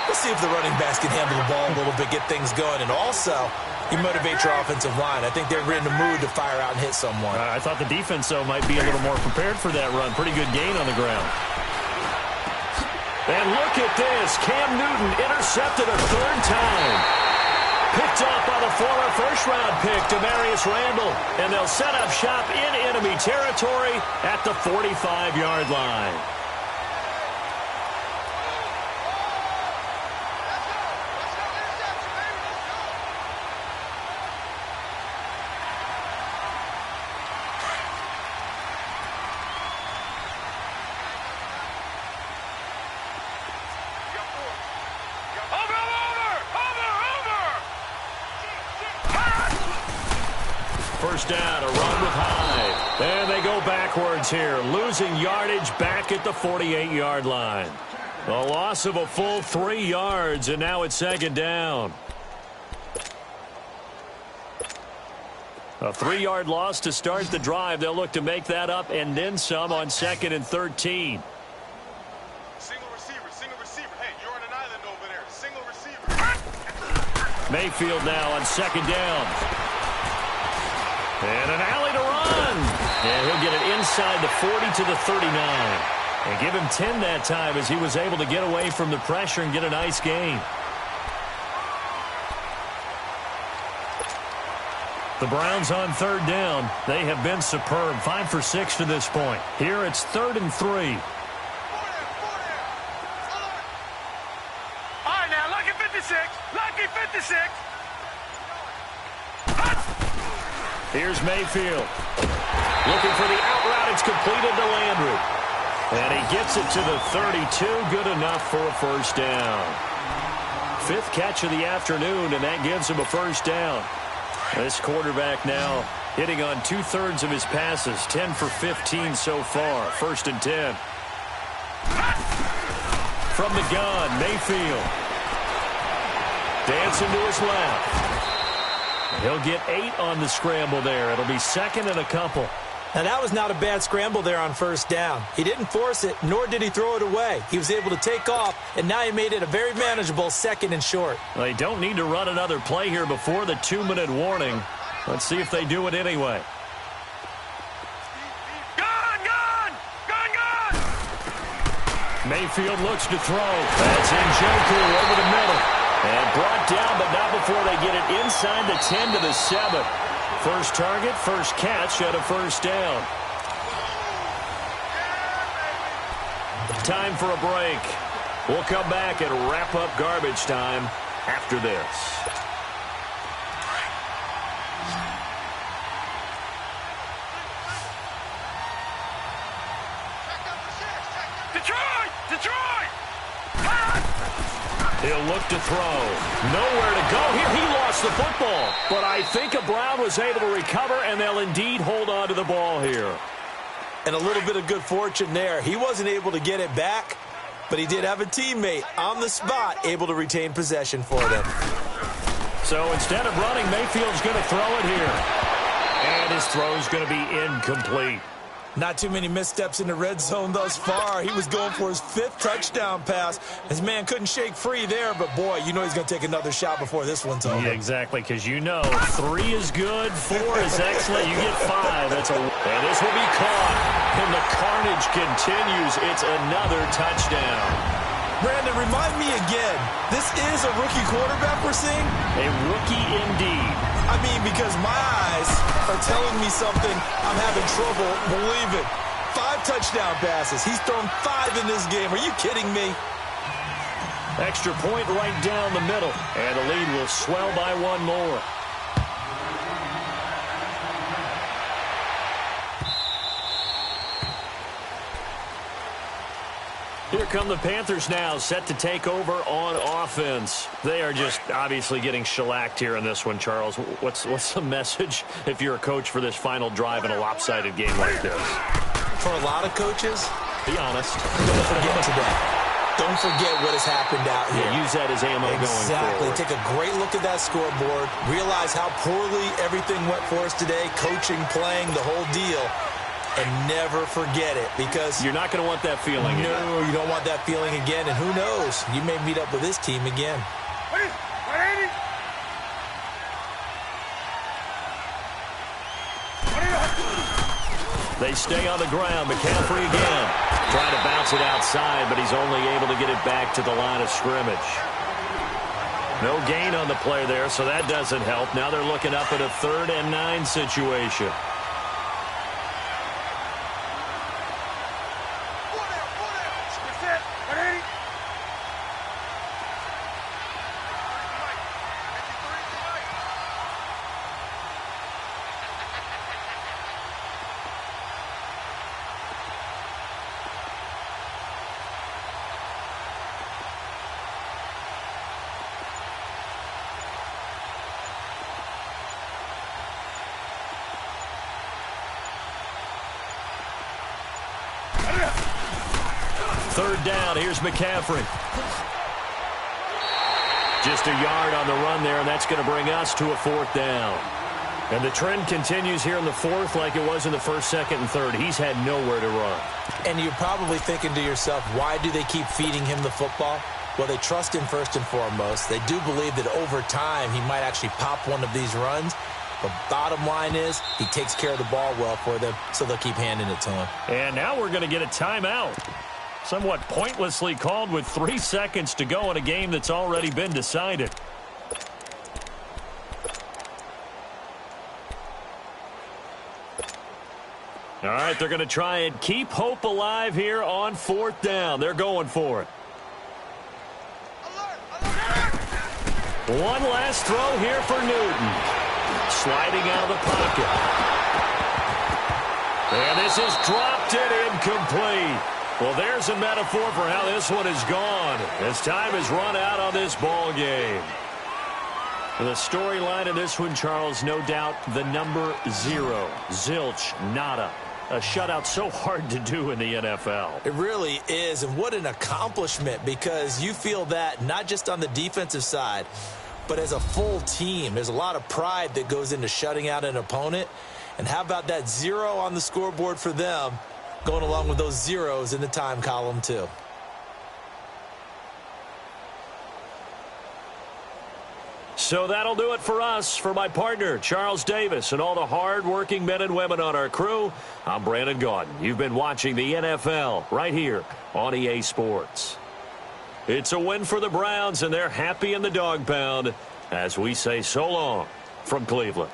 let's see if the running backs can handle the ball a little bit, get things going. And also, you motivate your offensive line. I think they're in the mood to fire out and hit someone. I thought the defense, though, might be a little more prepared for that run. Pretty good gain on the ground. And look at this. Cam Newton intercepted a 3rd time. Picked off by the former first-round pick, Demarius Randall. And they'll set up shop in enemy territory at the 45-yard line. First down, a run with Hyde. And they go backwards here, losing yardage back at the 48-yard line. A loss of a full 3 yards, and now it's 2nd down. A 3-yard loss to start the drive. They'll look to make that up and then some on 2nd and 13. Single receiver. Hey, you're on an island over there. Single receiver. Mayfield now on 2nd down. And an alley to run. And he'll get it inside the 40 to the 39. And give him 10 that time as he was able to get away from the pressure and get a nice gain. The Browns on third down. They have been superb. 5 for 6 to this point. Here it's 3rd and 3. All right, now, lucky 56. Lucky 56. Here's Mayfield. Looking for the out route. It's completed to Landry. And he gets it to the 32. Good enough for a first down. 5th catch of the afternoon, and that gives him a first down. This quarterback now hitting on 2/3 of his passes. 10 for 15 so far. 1st and 10. From the gun, Mayfield. Dancing to his left. He'll get 8 on the scramble there. It'll be 2nd and a couple. Now, that was not a bad scramble there on first down. He didn't force it, nor did he throw it away. He was able to take off, and now he made it a very manageable 2nd and short. They don't need to run another play here before the 2-minute warning. Let's see if they do it anyway. Gun! Mayfield looks to throw. That's Njoku over the middle. And brought down, but not before they get it inside the 10 to the 7. First target, first catch at a first down. Time for a break. We'll come back and wrap up garbage time after this. Detroit! He'll look to throw. Nowhere to go here. He lost the football. But I think a Brown was able to recover, and they'll indeed hold on to the ball here. And a little bit of good fortune there. He wasn't able to get it back, but he did have a teammate on the spot able to retain possession for them. So instead of running, Mayfield's going to throw it here. And his throw's going to be incomplete. Not too many missteps in the red zone thus far. He was going for his 5th touchdown pass. His man couldn't shake free there, but boy, you know he's going to take another shot before this one's over. Yeah, exactly, because you know 3 is good, 4 is excellent. You get 5. And this will be caught. And the carnage continues. It's another touchdown. Brandon, remind me again, this is a rookie quarterback we're seeing? A rookie indeed. I mean, because my eyes are telling me something I'm having trouble believing. 5 touchdown passes. He's thrown 5 in this game. Are you kidding me? Extra point right down the middle. And the lead will swell by 1 more. Here come the Panthers now, set to take over on offense. They are just obviously getting shellacked here in this one, Charles. What's the message if you're a coach for this final drive in a lopsided game like this? For a lot of coaches, be honest. Don't forget today. Don't forget what has happened out here. Yeah, use that as ammo going forward. Exactly. Take a great look at that scoreboard. Realize how poorly everything went for us today. Coaching, playing, the whole deal. And never forget it, because you're not going to want that feeling again. No, you don't want that feeling again. And who knows? You may meet up with this team again. They stay on the ground. McCaffrey again. Trying to bounce it outside, but he's only able to get it back to the line of scrimmage. No gain on the play there, so that doesn't help. Now they're looking up at a 3rd and 9 situation. Third down, here's McCaffrey. Just a yard on the run there, and that's going to bring us to a 4th down. And the trend continues here in the 4th like it was in the 1st, 2nd, and 3rd. He's had nowhere to run. And you're probably thinking to yourself, why do they keep feeding him the football? Well, they trust him first and foremost. They do believe that over time he might actually pop one of these runs. But bottom line is he takes care of the ball well for them, so they'll keep handing it to him. And now we're going to get a timeout. Somewhat pointlessly called with 3 seconds to go in a game that's already been decided. All right, they're going to try and keep hope alive here on 4th down. They're going for it. One last throw here for Newton. Sliding out of the pocket. And this is dropped and incomplete. Well, there's a metaphor for how this one is gone as time has run out on this ball game. The storyline of this one, Charles, no doubt the number 0. Zilch, nada. A shutout so hard to do in the NFL. It really is, and what an accomplishment, because you feel that not just on the defensive side, but as a full team. There's a lot of pride that goes into shutting out an opponent. And how about that 0 on the scoreboard for them, going along with those zeros in the time column too. So that'll do it for us. For my partner, Charles Davis, and all the hard-working men and women on our crew, I'm Brandon Gaudin. You've been watching the NFL right here on EA Sports. It's a win for the Browns, and they're happy in the dog pound as we say so long from Cleveland.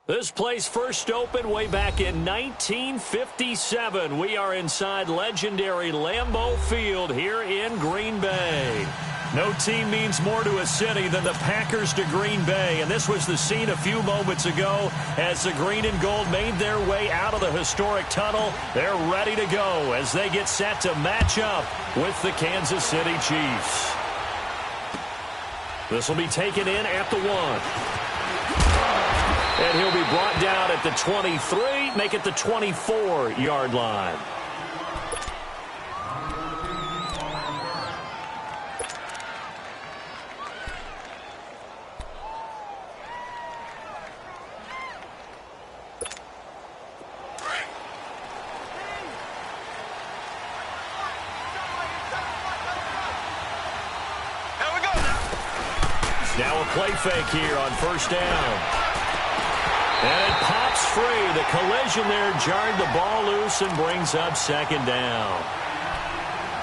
This place first opened way back in 1957. We are inside legendary Lambeau Field here in Green Bay. No team means more to a city than the Packers to Green Bay, and this was the scene a few moments ago as the green and gold made their way out of the historic tunnel. They're ready to go as they get set to match up with the Kansas City Chiefs. This will be taken in at the 1. And he'll be brought down at the 23, make it the 24-yard line. Now a play fake here on first down. And it pops free. The collision there jarred the ball loose and brings up second down.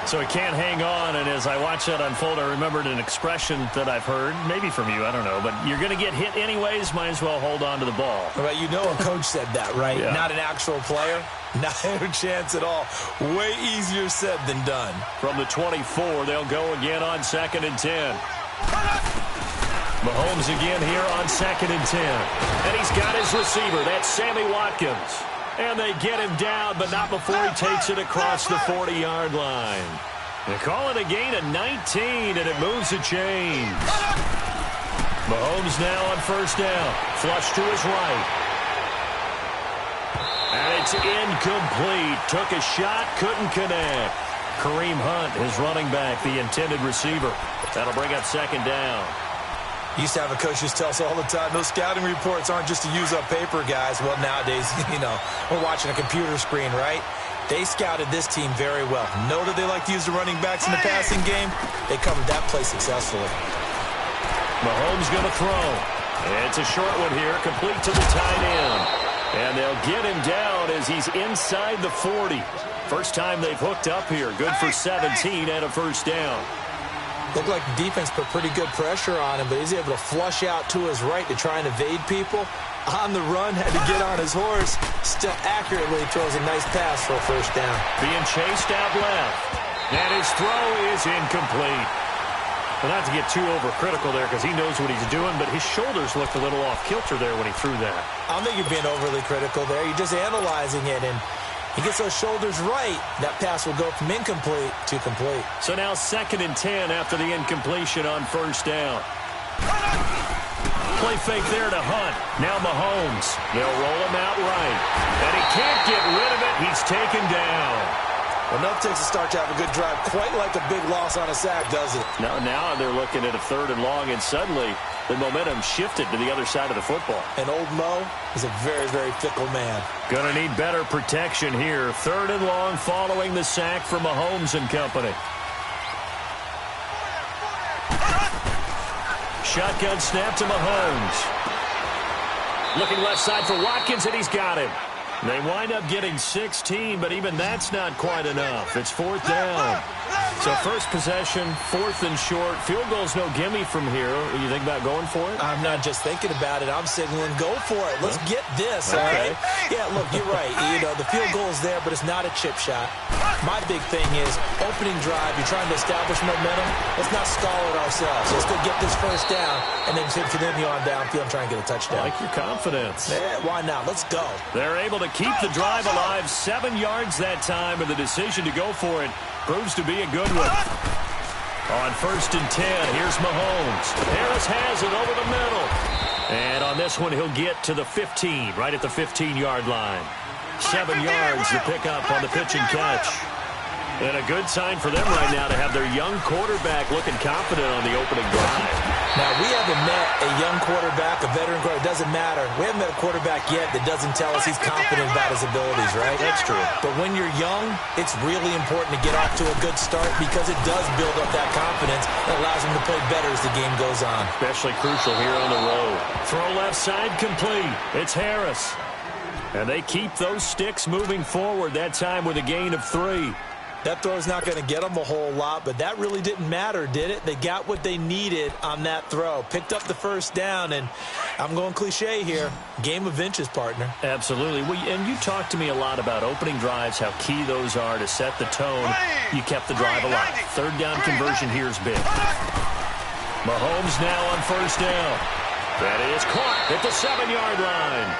So it can't hang on, and as I watched that unfold, I remembered an expression that I've heard, maybe from you, I don't know, but you're going to get hit anyways, might as well hold on to the ball. Well, you know a coach said that, right? Yeah. Not an actual player. Not a chance at all. Way easier said than done. From the 24, they'll go again on 2nd and 10. Mahomes again here on 2nd and 10. And he's got his receiver. That's Sammy Watkins. And they get him down, but not before he takes it across the 40-yard line. They call it a gain of 19, and it moves the chains. Mahomes now on first down. Flush to his right. And it's incomplete. Took a shot, couldn't connect. Kareem Hunt, his running back, the intended receiver. That'll bring up second down. Used to have a coach who tells us all the time, those scouting reports aren't just to use up paper, guys. Well, nowadays, we're watching a computer screen, right? They scouted this team very well. Know that they like to use the running backs in the passing game. They covered that play successfully. Mahomes going to throw. It's a short one here, complete to the tight end. And they'll get him down as he's inside the 40. First time they've hooked up here. Good for 17 and a first down. Looked like the defense put pretty good pressure on him, but he's able to flush out to his right to try and evade people. On the run, had to get on his horse. Still accurately throws a nice pass for a first down. Being chased out left. And his throw is incomplete. Well, not to get too overcritical there because he knows what he's doing, but his shoulders looked a little off kilter there when he threw that. I don't think you're being overly critical there. You're just analyzing it, and he gets those shoulders right. That pass will go from incomplete to complete. So now 2nd and 10 after the incompletion on first down. Play fake there to Hunt. Now Mahomes. They'll roll him out right. And he can't get rid of it. He's taken down. Well, enough takes a start to have a good drive. Quite like a big loss on a sack, does it? Now they're looking at a 3rd and long, and suddenly the momentum shifted to the other side of the football. And old Mo is a very, very fickle man. Going to need better protection here. 3rd and long following the sack from Mahomes and company. Shotgun snap to Mahomes. Looking left side for Watkins, and he's got him. They wind up getting 16, but even that's not quite enough. It's 4th down. So first possession, 4th and short. Field goal's no gimme from here. You think about going for it? I'm not just thinking about it. I'm signaling, go for it. Let's get this, okay? Yeah, look, you're right. The field goal's there, but it's not a chip shot. My big thing is opening drive. You're trying to establish momentum. Let's not stall it ourselves. Let's go get this first down and then continue on downfield and try and get a touchdown. I like your confidence. Yeah, why not? Let's go. They're able to keep the drive alive. 7 yards that time, and the decision to go for it proves to be a good one. On 1st and 10, here's Mahomes. Harris has it over the middle. And on this one, he'll get to the 15, right at the 15-yard line. 7 yards to pick up on the pitch and catch. And a good sign for them right now to have their young quarterback looking confident on the opening drive. Now, we haven't met a young quarterback, a veteran quarterback. It doesn't matter. We haven't met a quarterback yet that doesn't tell us he's confident about his abilities, right? That's true. But when you're young, it's really important to get off to a good start because it does build up that confidence that allows him to play better as the game goes on. Especially crucial here on the road. Throw left side complete. It's Harris. And they keep those sticks moving forward, that time with a gain of 3. That throw's not going to get them a whole lot, but that really didn't matter, did it? They got what they needed on that throw. Picked up the first down, and I'm going cliche here. Game of inches, partner. Absolutely. And you talked to me a lot about opening drives, how key those are to set the tone. You kept the drive alive. Third down conversion here is big. Mahomes now on first down. That is caught at the 7-yard line.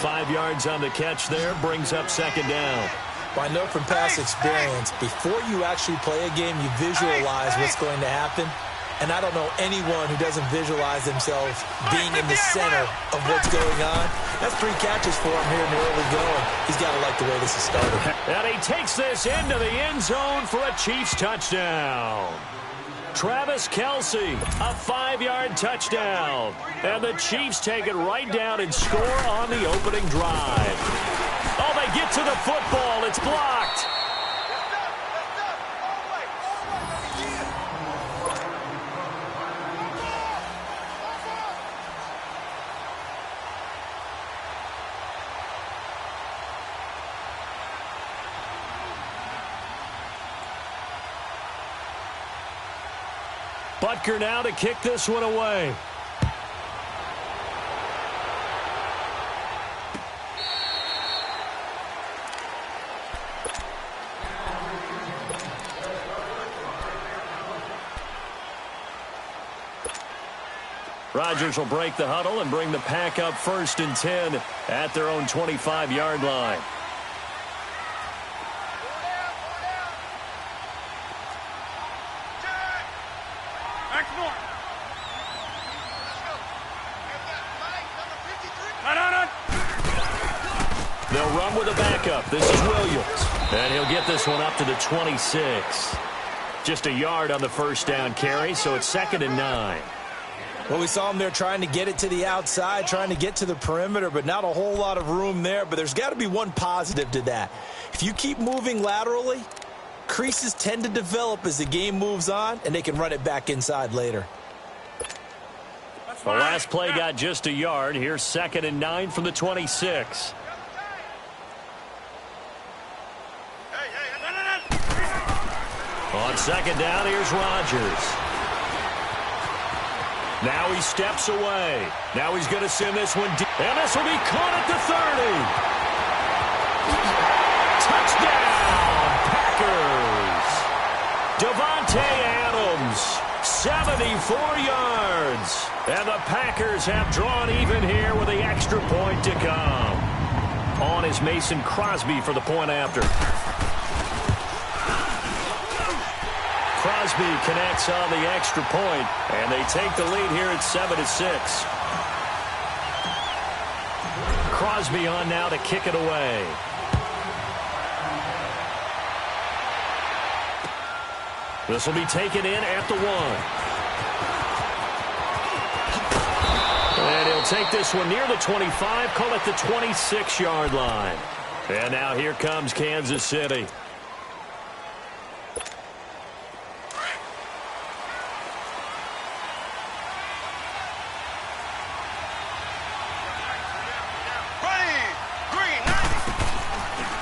5 yards on the catch there, brings up second down. Well, I know from past experience, before you actually play a game, you visualize what's going to happen. And I don't know anyone who doesn't visualize themselves being in the center of what's going on. That's 3 catches for him here in the early going. He's got to like the way this is started. And he takes this into the end zone for a Chiefs touchdown. Travis Kelce, a 5-yard touchdown. And the Chiefs take it right down and score on the opening drive. Oh, they get to the football. It's blocked. Butker now to kick this one away. Rodgers will break the huddle and bring the pack up 1st and 10 at their own 25-yard line. They'll run with a backup. This is Williams. And he'll get this one up to the 26. Just a yard on the first down carry, so it's 2nd and 9. Well, we saw him there trying to get it to the outside, trying to get to the perimeter, but not a whole lot of room there. But there's got to be one positive to that. If you keep moving laterally, creases tend to develop as the game moves on, and they can run it back inside later. The last play got just a yard. Here's 2nd and 9 from the 26. On 2nd down, here's Rodgers. Now he steps away. Now he's going to send this one deep. And this will be caught at the 30. Touchdown, Packers. Devontae Adams, 74 yards. And the Packers have drawn even here with the extra point to come. On is Mason Crosby for the point after. Crosby connects on the extra point, and they take the lead here at 7-6. Crosby on now to kick it away. This will be taken in at the 1. And he'll take this one near the 25, call it the 26-yard line. And now here comes Kansas City.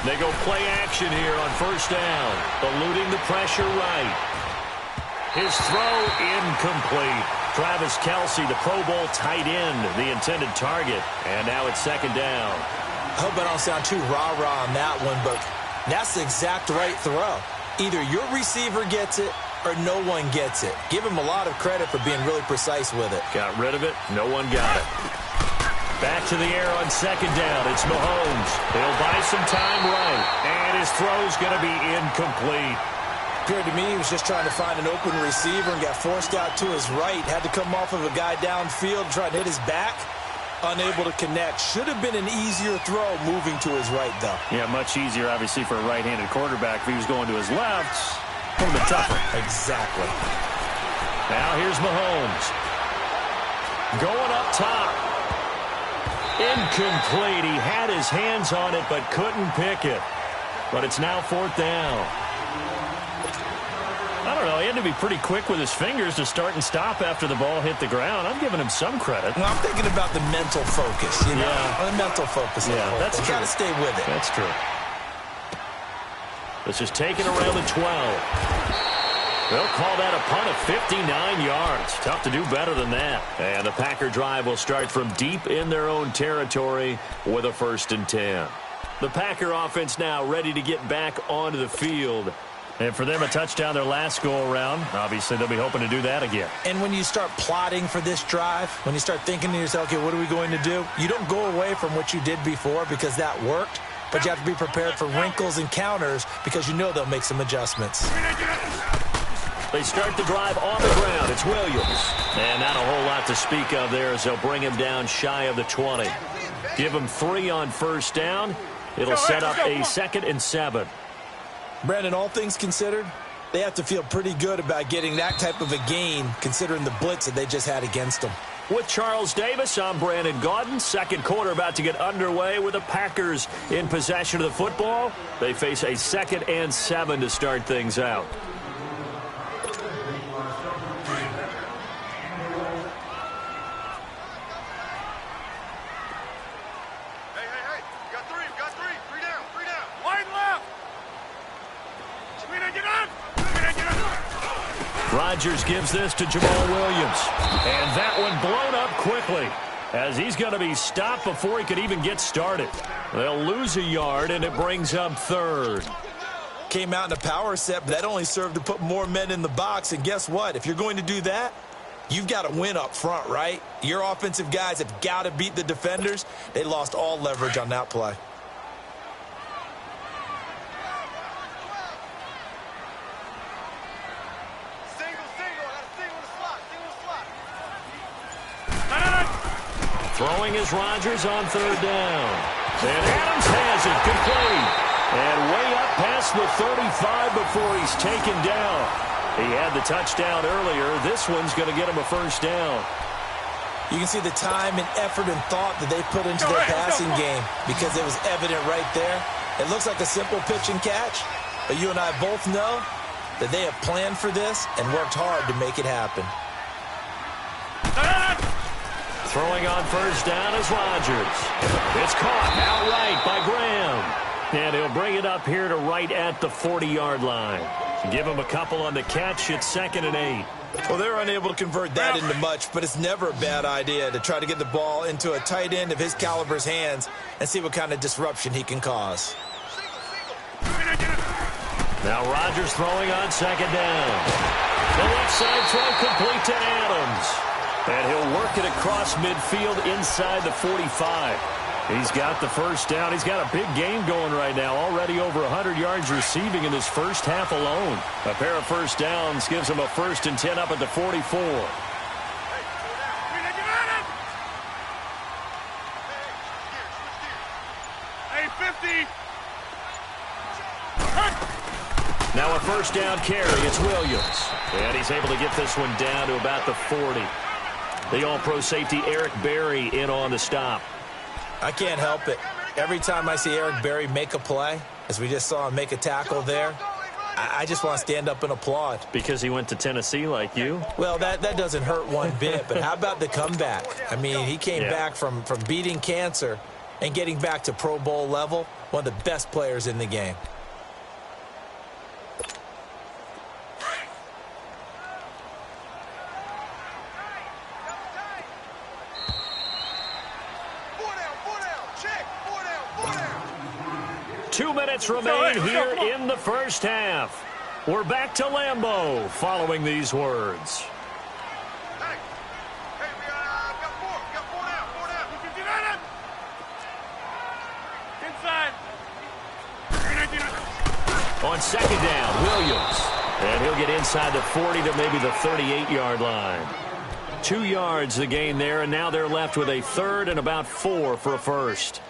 They go play action here on first down. Eluding the pressure right. His throw incomplete. Travis Kelce, the Pro Bowl tight end, the intended target. And now it's 2nd down. I hope I don't sound too rah-rah on that one, but that's the exact right throw. Either your receiver gets it or no one gets it. Give him a lot of credit for being really precise with it. Got rid of it. No one got it. Back to the air on 2nd down. It's Mahomes. He'll buy some time right. And his throw's going to be incomplete. Appeared to me he was just trying to find an open receiver and got forced out to his right. Had to come off of a guy downfield, trying to hit his back. Unable to connect. Should have been an easier throw moving to his right, though. Yeah, much easier, obviously, for a right-handed quarterback. If he was going to his left, a little bit tougher. Exactly. Now here's Mahomes. Going up top. Incomplete. He had his hands on it but couldn't pick it. But it's now 4th down. I don't know. He had to be pretty quick with his fingers to start and stop after the ball hit the ground. I'm giving him some credit. Well, I'm thinking about the mental focus, you know? Yeah. The mental focus. Yeah, that's true. You got to stay with it. That's true. This is taken around the 12. They'll call that a punt of 59 yards. Tough to do better than that. And the Packer drive will start from deep in their own territory with a 1st and 10. The Packer offense now ready to get back onto the field. And for them, a touchdown their last go-around. Obviously, they'll be hoping to do that again. And when you start plotting for this drive, when you start thinking to yourself, okay, what are we going to do? You don't go away from what you did before because that worked, but you have to be prepared for wrinkles and counters because you know they'll make some adjustments. They start the drive on the ground. It's Williams. And not a whole lot to speak of there as they'll bring him down shy of the 20. Give him 3 on 1st down. It'll set up a 2nd and 7. Brandon, all things considered, they have to feel pretty good about getting that type of a gain considering the blitz that they just had against them. With Charles Davis, I'm Brandon Gaudin. Second quarter about to get underway with the Packers in possession of the football. They face a 2nd and 7 to start things out. Rodgers gives this to Jamal Williams. And that one blown up quickly as he's going to be stopped before he could even get started. They'll lose a yard, and it brings up 3rd. Came out in a power set, but that only served to put more men in the box. And guess what? If you're going to do that, you've got to win up front, right? Your offensive guys have got to beat the defenders. They lost all leverage on that play. Throwing is Rodgers on 3rd down. And Adams has it, complete. And way up past the 35 before he's taken down. He had the touchdown earlier. This one's going to get him a 1st down. You can see the time and effort and thought that they put into their passing game because it was evident right there. It looks like a simple pitch and catch, but you and I both know that they have planned for this and worked hard to make it happen. Throwing on 1st down is Rodgers. It's caught outright by Graham. And he'll bring it up here to right at the 40-yard line. Give him a couple on the catch. It's 2nd and 8. Well, they're unable to convert that into much, but it's never a bad idea to try to get the ball into a tight end of his caliber's hands and see what kind of disruption he can cause. Now Rodgers throwing on 2nd down. The left side throw complete to Adams. And he'll work it across midfield inside the 45. He's got the 1st down. He's got a big game going right now. Already over 100 yards receiving in this first half alone. A pair of 1st downs gives him a 1st and 10 up at the 44. Now a 1st down carry. It's Williams. And he's able to get this one down to about the 40. The All-Pro safety Eric Berry in on the stop. I can't help it. Every time I see Eric Berry make a play, as we just saw him make a tackle there, I just want to stand up and applaud. Because he went to Tennessee like you? Well, that doesn't hurt one bit, but how about the comeback? I mean, he came back from beating cancer and getting back to Pro Bowl level, one of the best players in the game. Two minutes remain here in the first half. We're back to Lambeau following these words. On 2nd down, Williams. And he'll get inside the 40 to maybe the 38-yard line. 2 yards the gain there, and now they're left with a 3rd and about 4 for a 1st.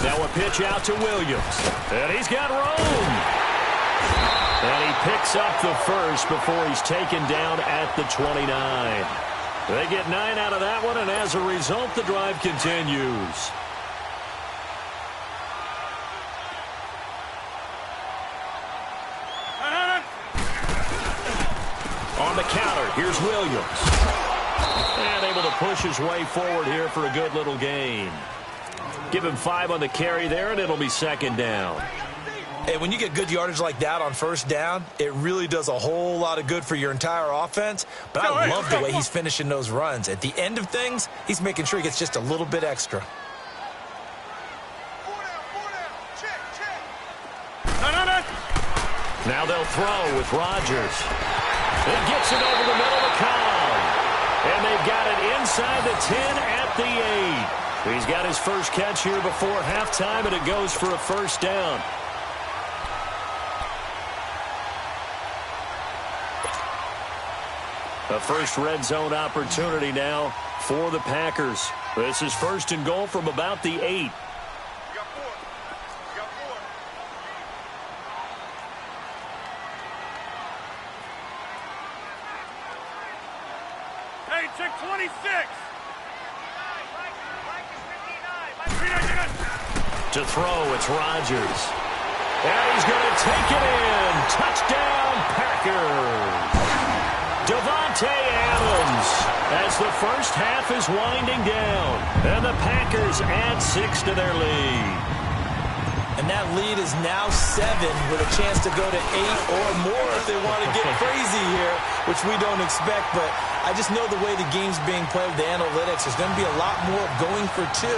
Now a pitch out to Williams. And he's got room. And he picks up the 1st before he's taken down at the 29. They get 9 out of that one, and as a result, the drive continues. On the counter, here's Williams. And able to push his way forward here for a good little gain. Give him 5 on the carry there, and it'll be second down. Hey, when you get good yardage like that on first down, it really does a whole lot of good for your entire offense. But I love the way he's finishing those runs. At the end of things, he's making sure he gets just a little bit extra. Now they'll throw with Rodgers. It gets it over the middle to Cobb. And they've got it inside the 10 at the 8. He's got his first catch here before halftime, and it goes for a first down. A first red zone opportunity now for the Packers. This is first and goal from about the 8. Hey, check 26. To throw, it's Rodgers. And he's going to take it in. Touchdown, Packers. Davante Adams as the first half is winding down. And the Packers add 6 to their lead. And that lead is now 7 with a chance to go to 8 or more if they want to get crazy here, which we don't expect. But I just know the way the game's being played with the analytics, there's going to be a lot more going for 2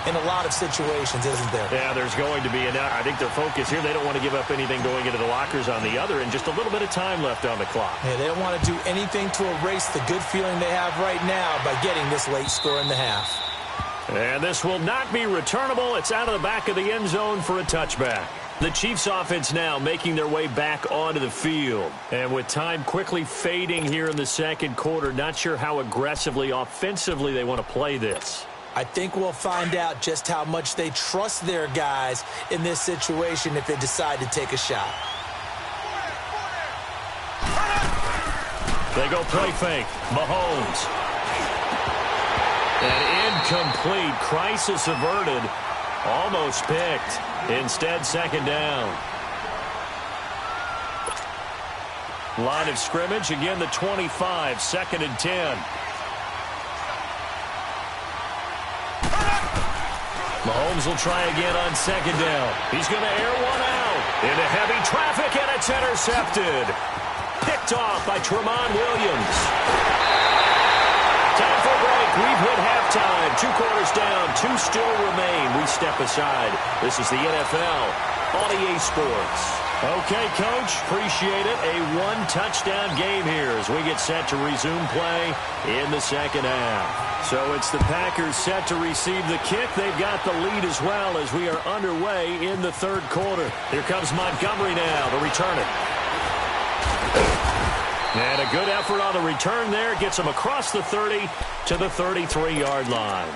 in a lot of situations, isn't there? Yeah, there's going to be. And I think their focus here, they don't want to give up anything going into the lockers on the other, and just a little bit of time left on the clock. Yeah, they don't want to do anything to erase the good feeling they have right now by getting this late score in the half. And this will not be returnable. It's out of the back of the end zone for a touchback. The Chiefs offense now making their way back onto the field. And with time quickly fading here in the second quarter, not sure how aggressively, offensively they want to play this. I think we'll find out just how much they trust their guys in this situation if they decide to take a shot. They go play fake. Mahomes. An incomplete. Crisis averted. Almost picked. Instead, second down. Line of scrimmage. Again, the 25. Second and 10. Mahomes will try again on second down. He's going to air one out. Into heavy traffic, and it's intercepted. Picked off by Tramon Williams. Time for a break. We've hit halftime. 2 quarters down. 2 still remain. We step aside. This is the NFL on EA Sports. Okay, Coach. Appreciate it. A 1-touchdown game here as we get set to resume play in the second half. So it's the Packers set to receive the kick. They've got the lead as well as we are underway in the third quarter. Here comes Montgomery now to return it. And a good effort on the return there. Gets him across the 30 to the 33-yard line.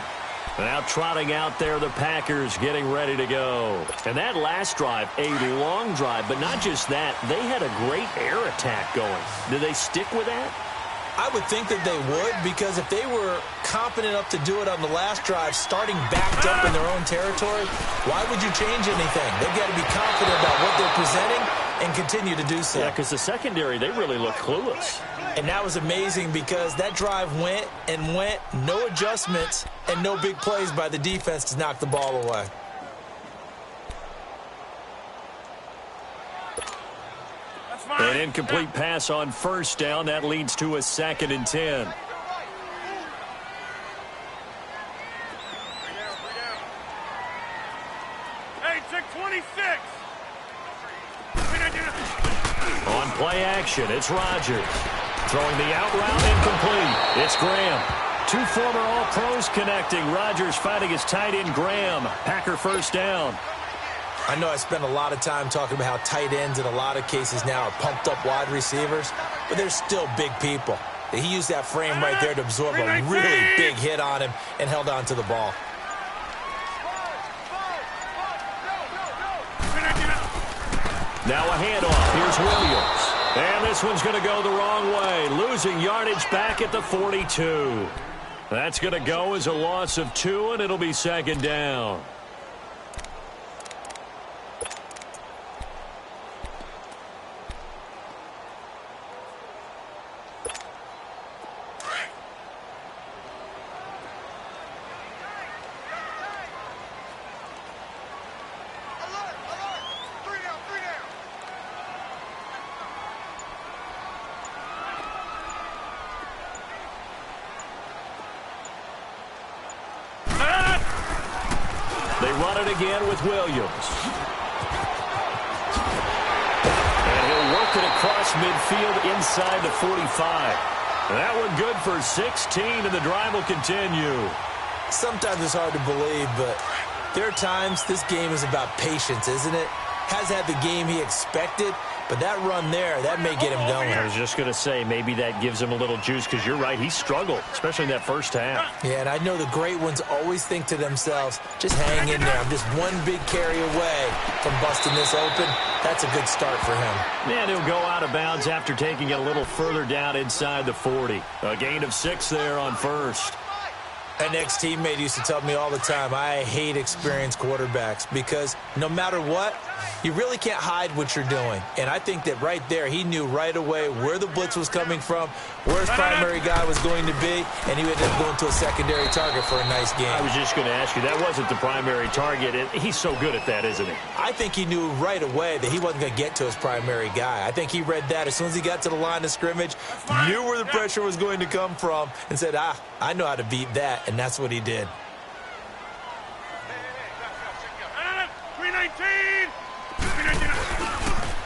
Now trotting out there, the Packers getting ready to go. And that last drive, a long drive, but not just that. They had a great air attack going. Do they stick with that? I would think that they would, because if they were confident enough to do it on the last drive, starting backed up in their own territory, why would you change anything? They've got to be confident about what they're presenting and continue to do so. Yeah, because the secondary, they really look clueless. And that was amazing because that drive went and went, no adjustments, and no big plays by the defense to knock the ball away. An incomplete pass on first down. That leads to a second and 10. Hey, check 26. On play action, it's Rodgers. Throwing the out route, incomplete. It's Graham. 2 former All-Pros connecting. Rodgers fighting his tight end, Graham. Packer first down. I know I spend a lot of time talking about how tight ends in a lot of cases now are pumped up wide receivers, but they're still big people. He used that frame right there to absorb a really big hit on him and held on to the ball. Now a handoff. Here's Williams. And this one's going to go the wrong way. Losing yardage back at the 42. That's going to go as a loss of 2, and it'll be second down. it again with Williams. And he'll work it across midfield inside the 45. That one good for 16, and the drive will continue. Sometimes it's hard to believe, but there are times this game is about patience, isn't it? Has had the game he expected, but that run there, that may get him going. I was just going to say, maybe that gives him a little juice, because you're right, he struggled, especially in that first half. Yeah, and I know the great ones always think to themselves, just hang in there. I'm just one big carry away from busting this open. That's a good start for him. And he'll go out of bounds after taking it a little further down inside the 40. A gain of 6 there on first. An ex-teammate used to tell me all the time, I hate experienced quarterbacks because no matter what, you really can't hide what you're doing. And I think that right there, he knew right away where the blitz was coming from, where his primary guy was going to be, and he ended up going to a secondary target for a nice game. I was just going to ask you, that wasn't the primary target. He's so good at that, isn't he? I think he knew right away that he wasn't going to get to his primary guy. I think he read that as soon as he got to the line of scrimmage, knew where the pressure was going to come from, and said, I know how to beat that, and that's what he did. 319!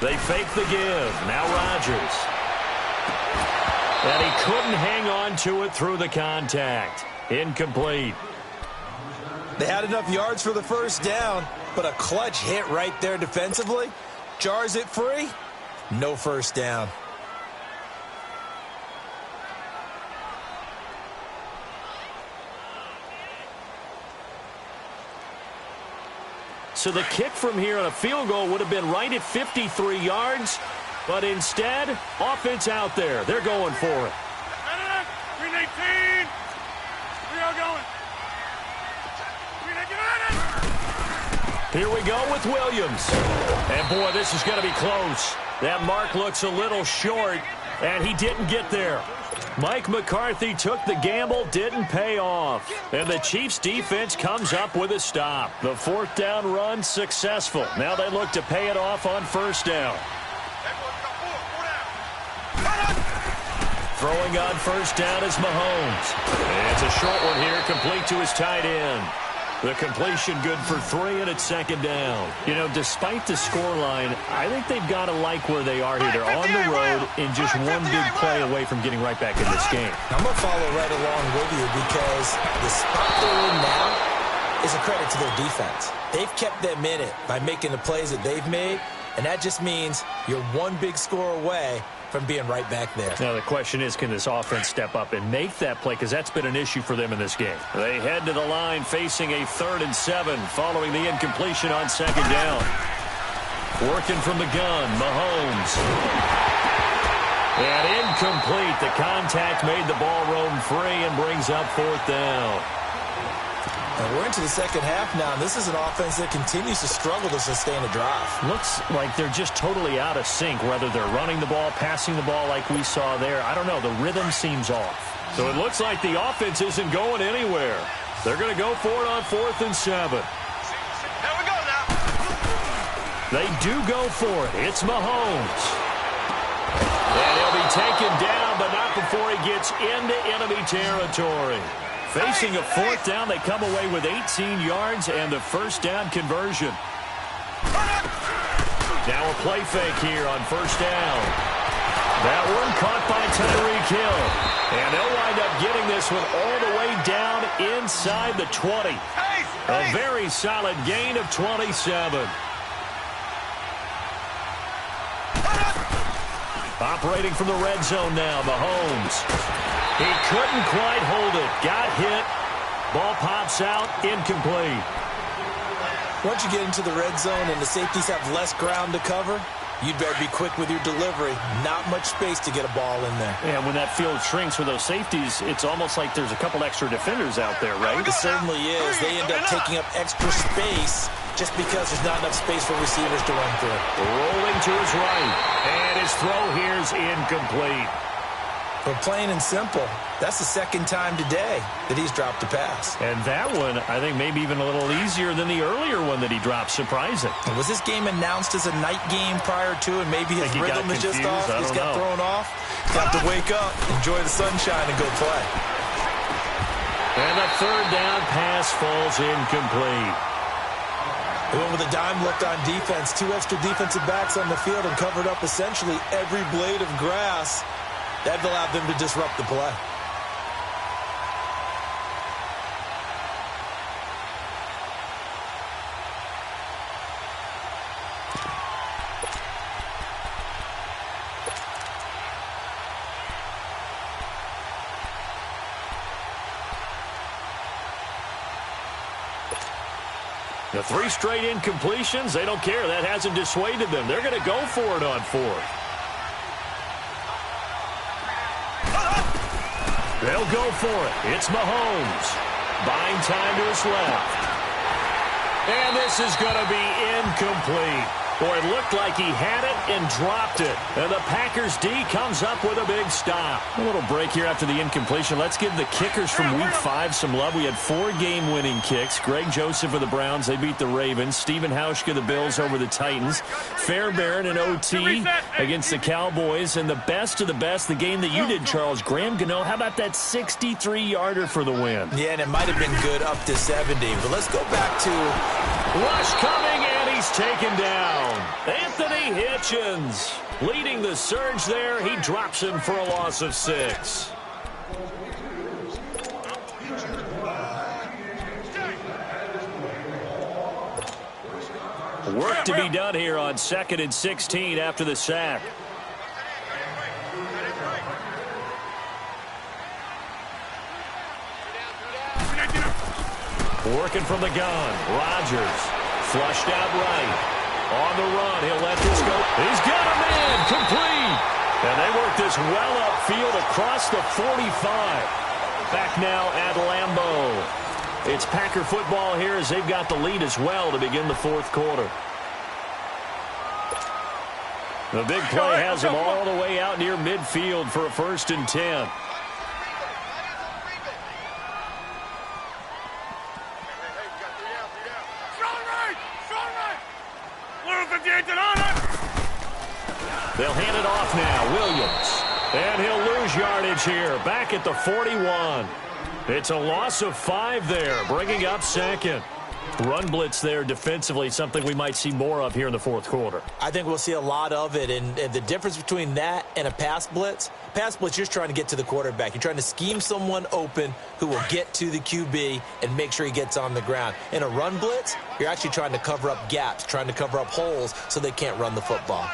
They fake the give. Now Rodgers. And he couldn't hang on to it through the contact. Incomplete. They had enough yards for the first down, but a clutch hit right there defensively. Jars it free. No first down. So the kick from here on a field goal would have been right at 53 yards, but instead, offense out there. They're going for it. 319! We are going. 319! Here we go with Williams. And boy, this is going to be close. That mark looks a little short, and he didn't get there. Mike McCarthy took the gamble, didn't pay off. And the Chiefs defense comes up with a stop. The fourth down run successful. Now they look to pay it off on first down. Throwing on first down is Mahomes. And it's a short one here, complete to his tight end. The completion good for 3, and it's second down. You know, despite the scoreline, I think they've got to like where they are here. They're on the road and just one big play away from getting right back in this game. I'm going to follow right along with you because the spot they're in now is a credit to their defense. They've kept them in it by making the plays that they've made, and that just means you're one big score away from being right back there. Now the question is, can this offense step up and make that play? Because that's been an issue for them in this game. They head to the line facing a 3rd and 7 following the incompletion on second down. Working from the gun, Mahomes. And incomplete. The contact made the ball roam free and brings up 4th down. And we're into the second half now, and this is an offense that continues to struggle to sustain a drive. Looks like they're just totally out of sync, whether they're running the ball, passing the ball like we saw there. I don't know. The rhythm seems off. So it looks like the offense isn't going anywhere. They're going to go for it on 4th and 7. Here we go now. They do go for it. It's Mahomes. And he'll be taken down, but not before he gets into enemy territory. Facing a 4th down, they come away with 18 yards and the first down conversion. Now a play fake here on first down. That one caught by Tyreek Hill. And they'll wind up getting this one all the way down inside the 20. A very solid gain of 27. Operating from the red zone now, Mahomes. He couldn't quite hold it. Got hit. Ball pops out. Incomplete. Once you get into the red zone and the safeties have less ground to cover, you'd better be quick with your delivery. Not much space to get a ball in there. And when that field shrinks for those safeties, it's almost like there's a couple extra defenders out there, right? It certainly is. They end up taking up extra space just because there's not enough space for receivers to run through. Rolling to his right. And his throw here's incomplete. But plain and simple, that's the second time today that he's dropped a pass. And that one, I think, maybe even a little easier than the earlier one that he dropped. Surprising. And was this game announced as a night game prior to, and maybe his rhythm is just off? He's got thrown off. Got to wake up, enjoy the sunshine, and go play. And the 3rd down pass falls incomplete. They went with a dime look on defense. 2 extra defensive backs on the field and covered up essentially every blade of grass. That allowed them to disrupt the play. The 3 straight incompletions, they don't care. That hasn't dissuaded them. They're going to go for it on 4th. They'll go for it. It's Mahomes. Buying time to his left. And this is going to be incomplete. Boy, it looked like he had it and dropped it. And the Packers D comes up with a big stop. A little break here after the incompletion. Let's give the kickers from Week 5 some love. We had 4 game-winning kicks. Greg Joseph of the Browns, they beat the Ravens. Stephen Hauschka, the Bills, over the Titans. Fairbairn and OT against the Cowboys. And the best of the best, the game that you did, Charles, Graham Gano, how about that 63-yarder for the win? Yeah, and it might have been good up to 70. But let's go back to... Rush coming, and he's taken down. Anthony Hitchens leading the surge there. He drops him for a loss of 6. Work to be done here on 2nd and 16 after the sack. Working from the gun. Rodgers flushed out right. On the run, he'll let this go. He's got a man, complete. And they work this well upfield across the 45. Back now at Lambeau. It's Packer football here as they've got the lead as well to begin the 4th quarter. The big play has them all the way out near midfield for a 1st and 10. They'll hand it off now. Williams. And he'll lose yardage here. Back at the 41. It's a loss of 5 there, bringing up 2nd. Run blitz there defensively, something we might see more of here in the 4th quarter. I think we'll see a lot of it, and the difference between that and a pass blitz, you're just trying to get to the quarterback. You're trying to scheme someone open who will get to the QB and make sure he gets on the ground. In a run blitz, you're actually trying to cover up gaps, trying to cover up holes so they can't run the football.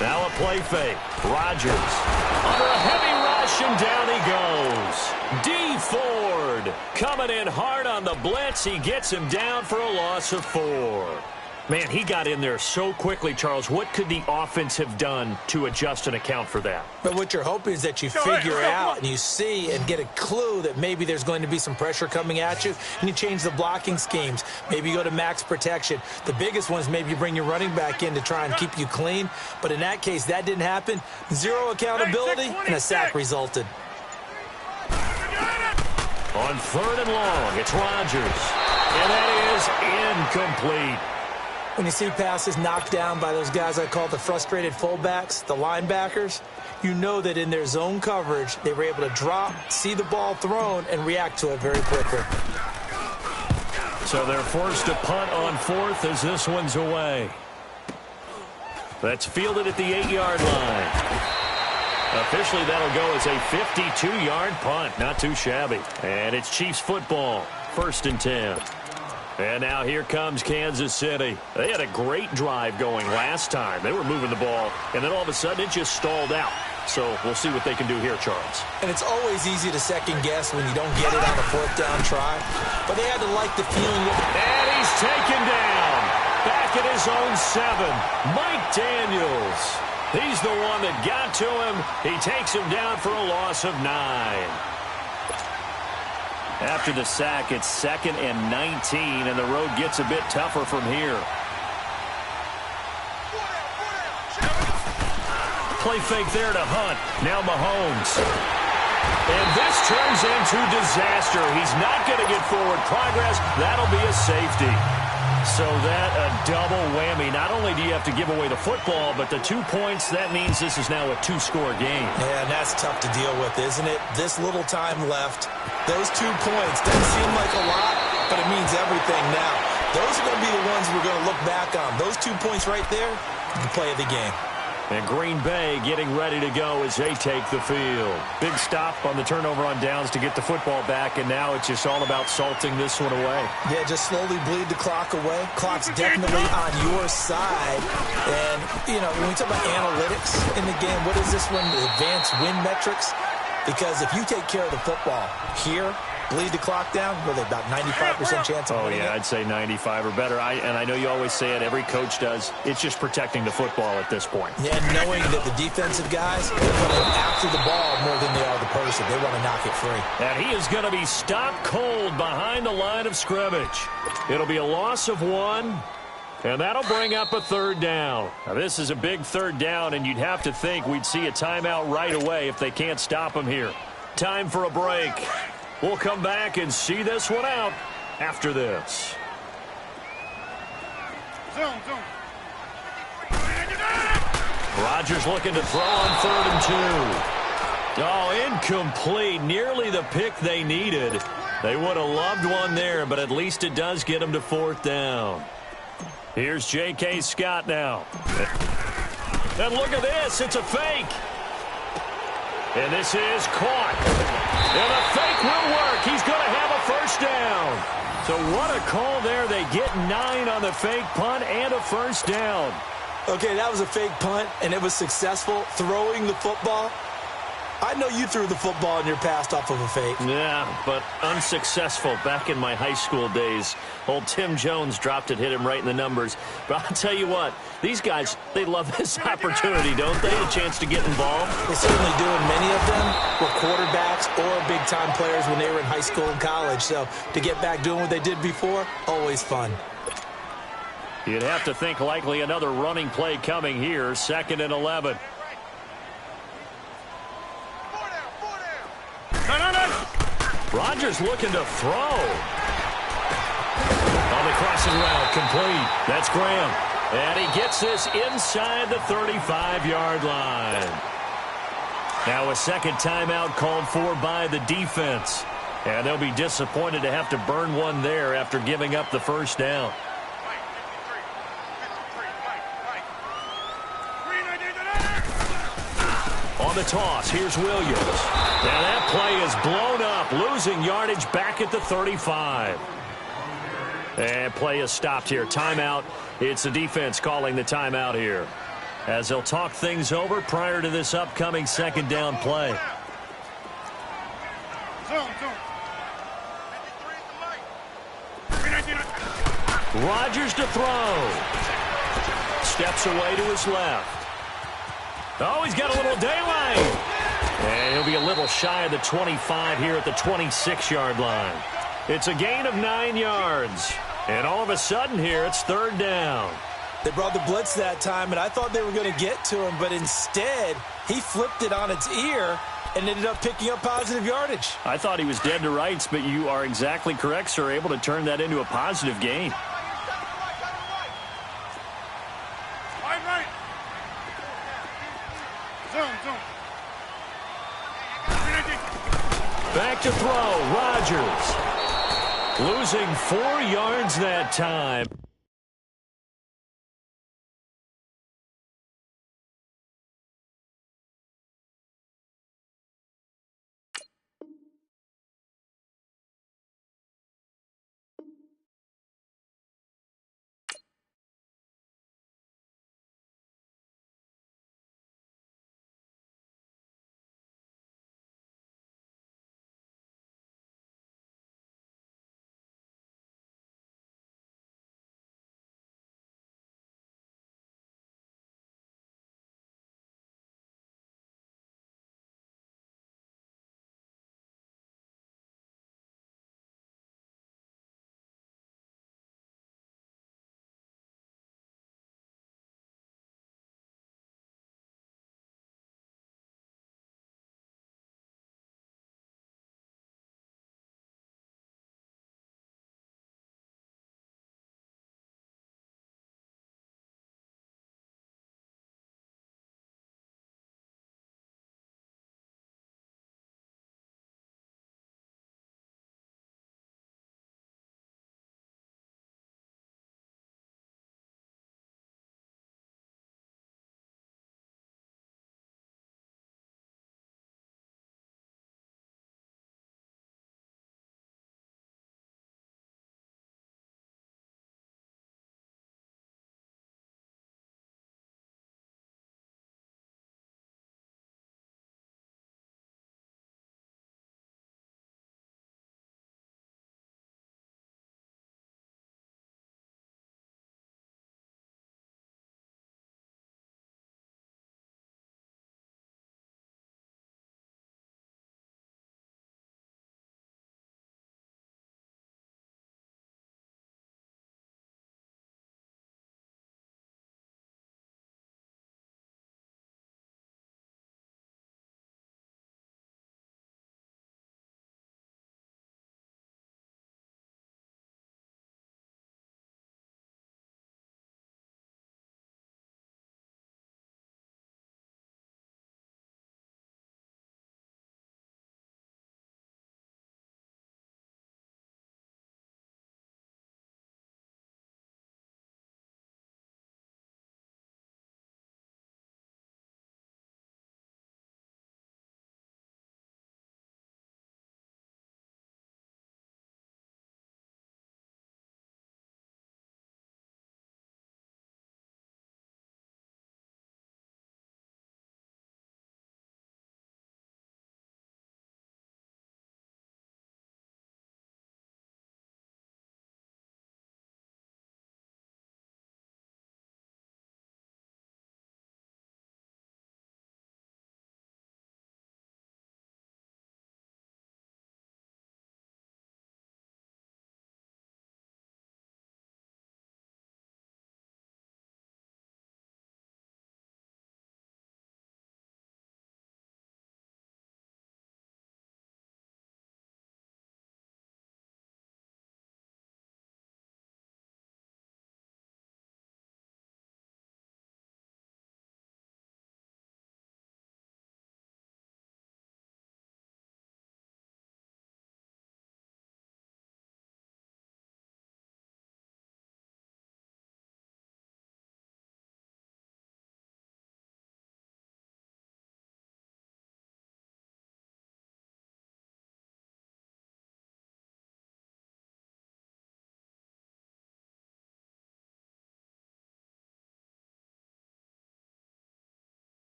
Now a play fake. Rodgers under a heavy rush, and down he goes. D. Ford coming in hard on the blitz. He gets him down for a loss of 4. Man, he got in there so quickly, Charles. What could the offense have done to adjust and account for that? But what you're hoping is that you figure out and you see and get a clue that maybe there's going to be some pressure coming at you, and you change the blocking schemes. Maybe you go to max protection. The biggest one is maybe you bring your running back in to try and keep you clean. But in that case, that didn't happen. 0 accountability, and a sack resulted. On 3rd and long, it's Rodgers. And that is incomplete. When you see passes knocked down by those guys I call the frustrated fullbacks, the linebackers, you know that in their zone coverage, they were able to drop, see the ball thrown, and react to it very quickly. So they're forced to punt on 4th as this one's away. That's fielded at the 8-yard line. Officially, that'll go as a 52-yard punt. Not too shabby. And it's Chiefs football, 1st and 10. And now here comes Kansas City. They had a great drive going last time. They were moving the ball, and then all of a sudden it just stalled out. So we'll see what they can do here, Charles. And it's always easy to second-guess when you don't get it on a 4th down try. But they had to like the feeling. And he's taken down. Back at his own 7. Mike Daniels. He's the one that got to him. He takes him down for a loss of 9. After the sack, it's 2nd and 19, and the road gets a bit tougher from here. Play fake there to Hunt. Now Mahomes. And this turns into disaster. He's not going to get forward progress. That'll be a safety. So that a double whammy. Not only do you have to give away the football, but the 2 points, that means this is now a 2-score game. Yeah, and that's tough to deal with, isn't it? This little time left. Those 2 points doesn't seem like a lot, but it means everything now. Those are going to be the ones we're going to look back on. Those 2 points right there, the play of the game. And Green Bay getting ready to go as they take the field. Big stop on the turnover on downs to get the football back, and now it's just all about salting this one away. Yeah, just slowly bleed the clock away. Clock's definitely on your side. And, you know, when we talk about analytics in the game, what is this one? The advanced win metrics? Because if you take care of the football here, bleed the clock down, what are they, about 95% chance of winning it? I'd say 95 or better. And I know you always say it, every coach does. It's just protecting the football at this point. Yeah, knowing that the defensive guys are coming after the ball more than they are the person. They want to knock it free. And he is going to be stopped cold behind the line of scrimmage. It'll be a loss of 1. And that'll bring up a 3rd down. Now, this is a big 3rd down, and you'd have to think we'd see a timeout right away if they can't stop him here. Time for a break. We'll come back and see this one out after this. Zoom. Rodgers looking to throw on 3rd and 2. Oh, incomplete. Nearly the pick they needed. They would have loved one there, but at least it does get them to 4th down. Here's J.K. Scott now. And look at this. It's a fake. And this is caught. And a fake will work. He's going to have a 1st down. So what a call there. They get 9 on the fake punt and a 1st down. Okay, that was a fake punt, and it was successful. Throwing the football. I know you threw the football in your past off of a fake. Yeah, but unsuccessful back in my high school days. Old Tim Jones dropped it, hit him right in the numbers. But I'll tell you what, these guys, they love this opportunity, don't they? A chance to get involved. They certainly do, and many of them were quarterbacks or big-time players when they were in high school and college. So to get back doing what they did before, always fun. You'd have to think likely another running play coming here, 2nd and 11. Rodgers looking to throw. On the crossing route, complete. That's Graham. And he gets this inside the 35-yard line. Now a 2nd timeout called for by the defense. And they'll be disappointed to have to burn one there after giving up the 1st down. On the toss, here's Williams. Now that play is blown up, losing yardage back at the 35. And play is stopped here. Timeout. It's the defense calling the timeout here, as they'll talk things over prior to this upcoming 2nd down play. Rodgers to throw. Steps away to his left. Oh, he's got a little daylight. And he'll be a little shy of the 25 here at the 26-yard line. It's a gain of 9 yards. And all of a sudden here, it's 3rd down. They brought the blitz that time, and I thought they were going to get to him, but instead, he flipped it on its ear and ended up picking up positive yardage. I thought he was dead to rights, but you are exactly correct, sir, able to turn that into a positive gain. Back to throw, Rodgers. Losing 4 yards that time.